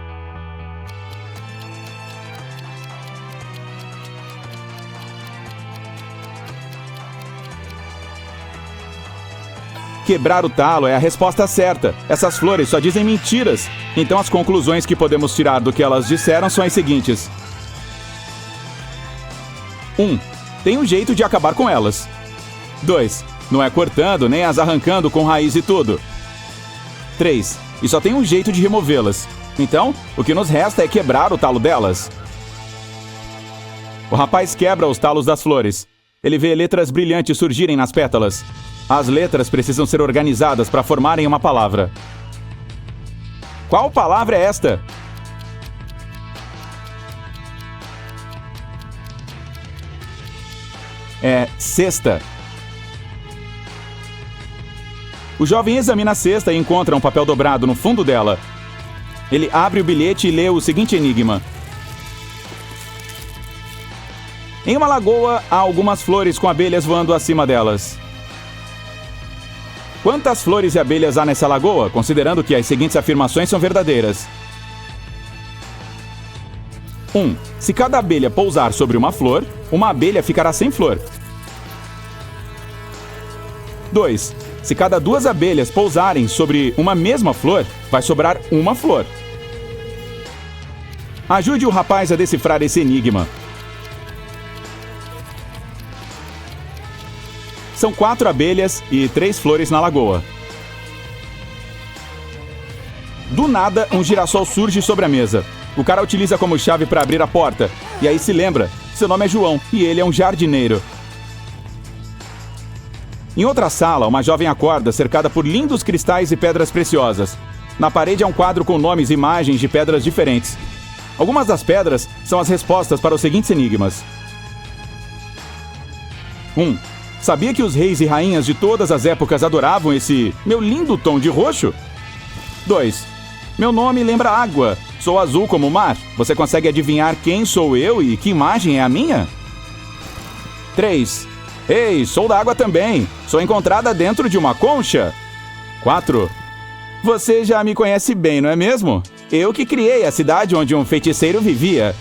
B: Quebrar o talo é a resposta certa. Essas flores só dizem mentiras. Então as conclusões que podemos tirar do que elas disseram são as seguintes. 1. Tem um jeito de acabar com elas. 2. Não é cortando nem as arrancando com raiz e tudo. 3. E só tem um jeito de removê-las. Então, o que nos resta é quebrar o talo delas. O rapaz quebra os talos das flores. Ele vê letras brilhantes surgirem nas pétalas. As letras precisam ser organizadas para formarem uma palavra. Qual palavra é esta? É cesta. O jovem examina a cesta e encontra um papel dobrado no fundo dela. Ele abre o bilhete e lê o seguinte enigma. Em uma lagoa, há algumas flores com abelhas voando acima delas. Quantas flores e abelhas há nessa lagoa, considerando que as seguintes afirmações são verdadeiras? 1. Se cada abelha pousar sobre uma flor, uma abelha ficará sem flor. 2. Se cada duas abelhas pousarem sobre uma mesma flor, vai sobrar uma flor. Ajude o rapaz a decifrar esse enigma. São 4 abelhas e 3 flores na lagoa. Do nada, um girassol surge sobre a mesa. O cara utiliza como chave para abrir a porta. E aí se lembra, seu nome é João e ele é um jardineiro. Em outra sala, uma jovem acorda cercada por lindos cristais e pedras preciosas. Na parede há um quadro com nomes e imagens de pedras diferentes. Algumas das pedras são as respostas para os seguintes enigmas. 1. Sabia que os reis e rainhas de todas as épocas adoravam esse meu lindo tom de roxo? 2. Meu nome lembra água. Sou azul como o mar. Você consegue adivinhar quem sou eu e que imagem é a minha? 3. Ei, sou da água também. Sou encontrada dentro de uma concha. 4. Você já me conhece bem, não é mesmo? Eu que criei a cidade onde um feiticeiro vivia.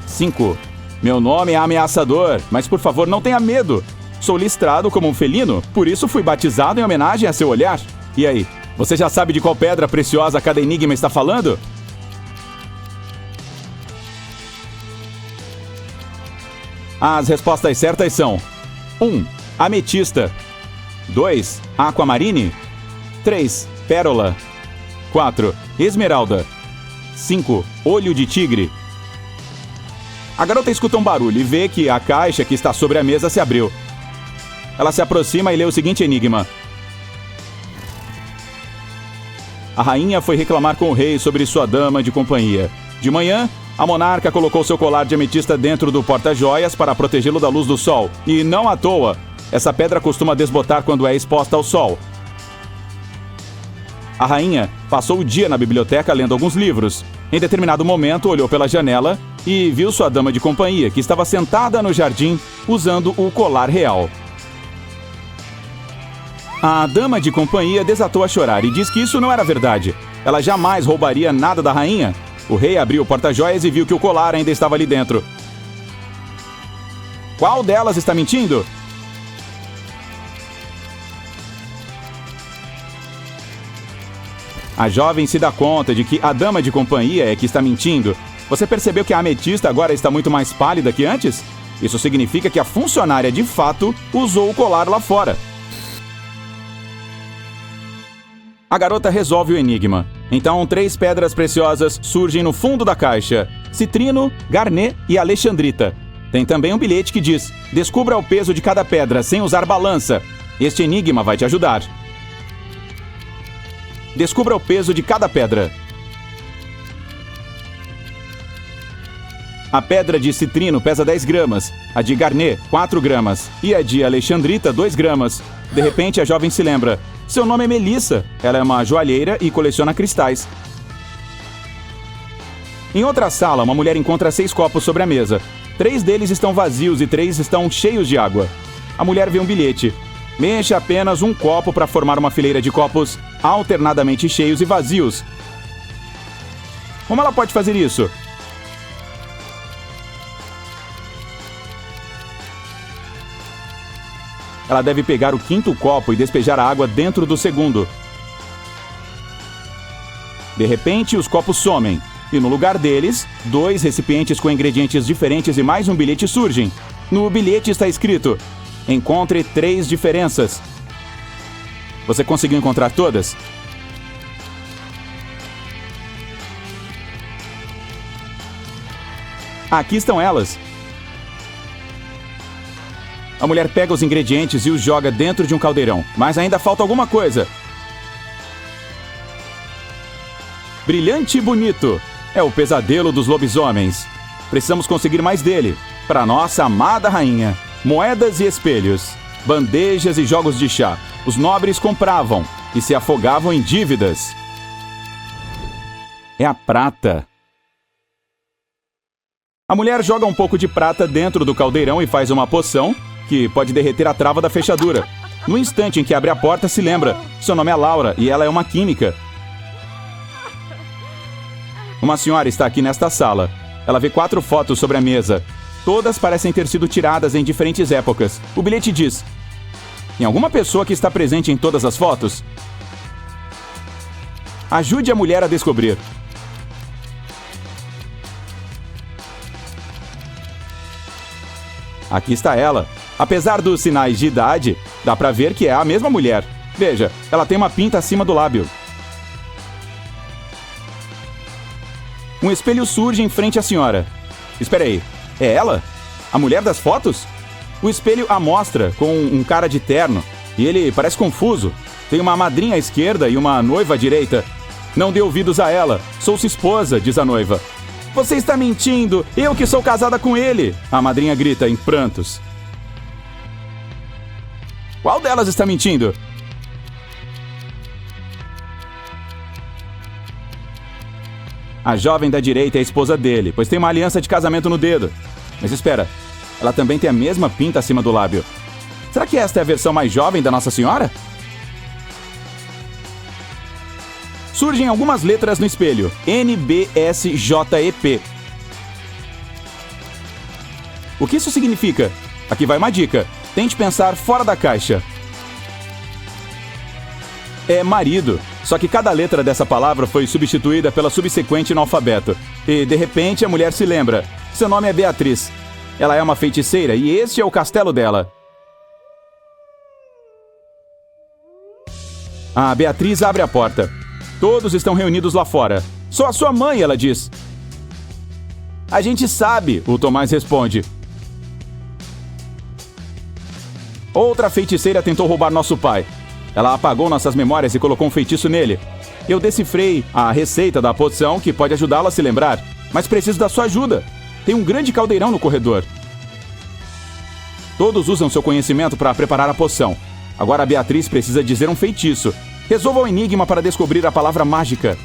B: 5. Meu nome é ameaçador, mas por favor não tenha medo. Sou listrado como um felino, por isso fui batizado em homenagem a seu olhar. E aí, você já sabe de qual pedra preciosa cada enigma está falando? As respostas certas são: 1. Ametista. 2. Aquamarine. 3. Pérola. 4. Esmeralda. 5. Olho de tigre. A garota escuta um barulho e vê que a caixa que está sobre a mesa se abriu. Ela se aproxima e lê o seguinte enigma. A rainha foi reclamar com o rei sobre sua dama de companhia. De manhã, a monarca colocou seu colar de ametista dentro do porta-joias para protegê-lo da luz do sol. E não à toa, essa pedra costuma desbotar quando é exposta ao sol. A rainha passou o dia na biblioteca lendo alguns livros. Em determinado momento, olhou pela janela e viu sua dama de companhia, que estava sentada no jardim usando o colar real. A dama de companhia desatou a chorar e disse que isso não era verdade. Ela jamais roubaria nada da rainha. O rei abriu o porta-joias e viu que o colar ainda estava ali dentro. Qual delas está mentindo? A jovem se dá conta de que a dama de companhia é que está mentindo. Você percebeu que a ametista agora está muito mais pálida que antes? Isso significa que a funcionária de fato usou o colar lá fora. A garota resolve o enigma. Então, 3 pedras preciosas surgem no fundo da caixa: citrino, garnet e alexandrita. Tem também um bilhete que diz: descubra o peso de cada pedra sem usar balança. Este enigma vai te ajudar. Descubra o peso de cada pedra.
F: A pedra de citrino pesa 10 gramas, a de Garnet, 4 gramas e a de Alexandrita, 2 gramas. De repente, a jovem se lembra. Seu nome é Melissa. Ela é uma joalheira e coleciona cristais. Em outra sala, uma mulher encontra 6 copos sobre a mesa. 3 deles estão vazios e 3 estão cheios de água. A mulher vê um bilhete. Mexa apenas um copo para formar uma fileira de copos alternadamente cheios e vazios. Como ela pode fazer isso? Ela deve pegar o 5º copo e despejar a água dentro do segundo. De repente, os copos somem. E no lugar deles, 2 recipientes com ingredientes diferentes e mais um bilhete surgem. No bilhete está escrito: encontre 3 diferenças. Você conseguiu encontrar todas? Aqui estão elas. A mulher pega os ingredientes e os joga dentro de um caldeirão. Mas ainda falta alguma coisa. Brilhante e bonito. É o pesadelo dos lobisomens. Precisamos conseguir mais dele. Para nossa amada rainha. Moedas e espelhos. Bandejas e jogos de chá. Os nobres compravam e se afogavam em dívidas. É a prata. A mulher joga um pouco de prata dentro do caldeirão e faz uma poção que pode derreter a trava da fechadura. No instante em que abre a porta, se lembra. Seu nome é Laura e ela é uma química. Uma senhora está aqui nesta sala. Ela vê 4 fotos sobre a mesa. Todas parecem ter sido tiradas em diferentes épocas. O bilhete diz: tem alguma pessoa que está presente em todas as fotos? Ajude a mulher a descobrir. Aqui está ela. Apesar dos sinais de idade, dá pra ver que é a mesma mulher. Veja, ela tem uma pinta acima do lábio. Um espelho surge em frente à senhora. Espera aí, é ela? A mulher das fotos? O espelho a mostra com um cara de terno e ele parece confuso. Tem uma madrinha à esquerda e uma noiva à direita. Não dê ouvidos a ela. Sou sua esposa, diz a noiva. Você está mentindo! Eu que sou casada com ele! A madrinha grita em prantos. Qual delas está mentindo? A jovem da direita é a esposa dele, pois tem uma aliança de casamento no dedo. Mas espera, ela também tem a mesma pinta acima do lábio. Será que esta é a versão mais jovem da Nossa Senhora? Surgem algumas letras no espelho. NBSJEP. O que isso significa? Aqui vai uma dica. Tente pensar fora da caixa. É marido. Só que cada letra dessa palavra foi substituída pela subsequente no alfabeto. E, de repente, a mulher se lembra. Seu nome é Beatriz. Ela é uma feiticeira e este é o castelo dela. A Beatriz abre a porta. Todos estão reunidos lá fora. Só a sua mãe, ela diz. A gente sabe, o Tomás responde. Outra feiticeira tentou roubar nosso pai. Ela apagou nossas memórias e colocou um feitiço nele. Eu decifrei a receita da poção que pode ajudá-la a se lembrar, mas preciso da sua ajuda. Tem um grande caldeirão no corredor. Todos usam seu conhecimento para preparar a poção. Agora a Beatriz precisa dizer um feitiço. Resolva o enigma para descobrir a palavra mágica.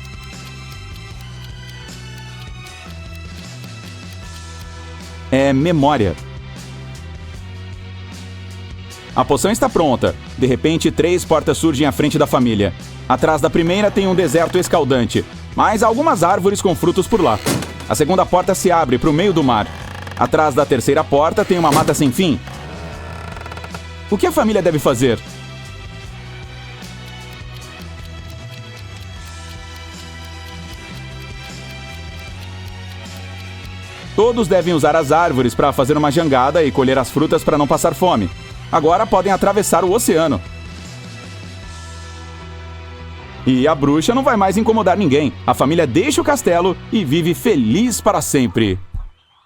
F: É memória. A poção está pronta. De repente, 3 portas surgem à frente da família. Atrás da primeira tem um deserto escaldante, mas há algumas árvores com frutos por lá. A segunda porta se abre para o meio do mar. Atrás da terceira porta tem uma mata sem fim. O que a família deve fazer? Todos devem usar as árvores para fazer uma jangada e colher as frutas para não passar fome. Agora podem atravessar o oceano. E a bruxa não vai mais incomodar ninguém. A família deixa o castelo e vive feliz para sempre.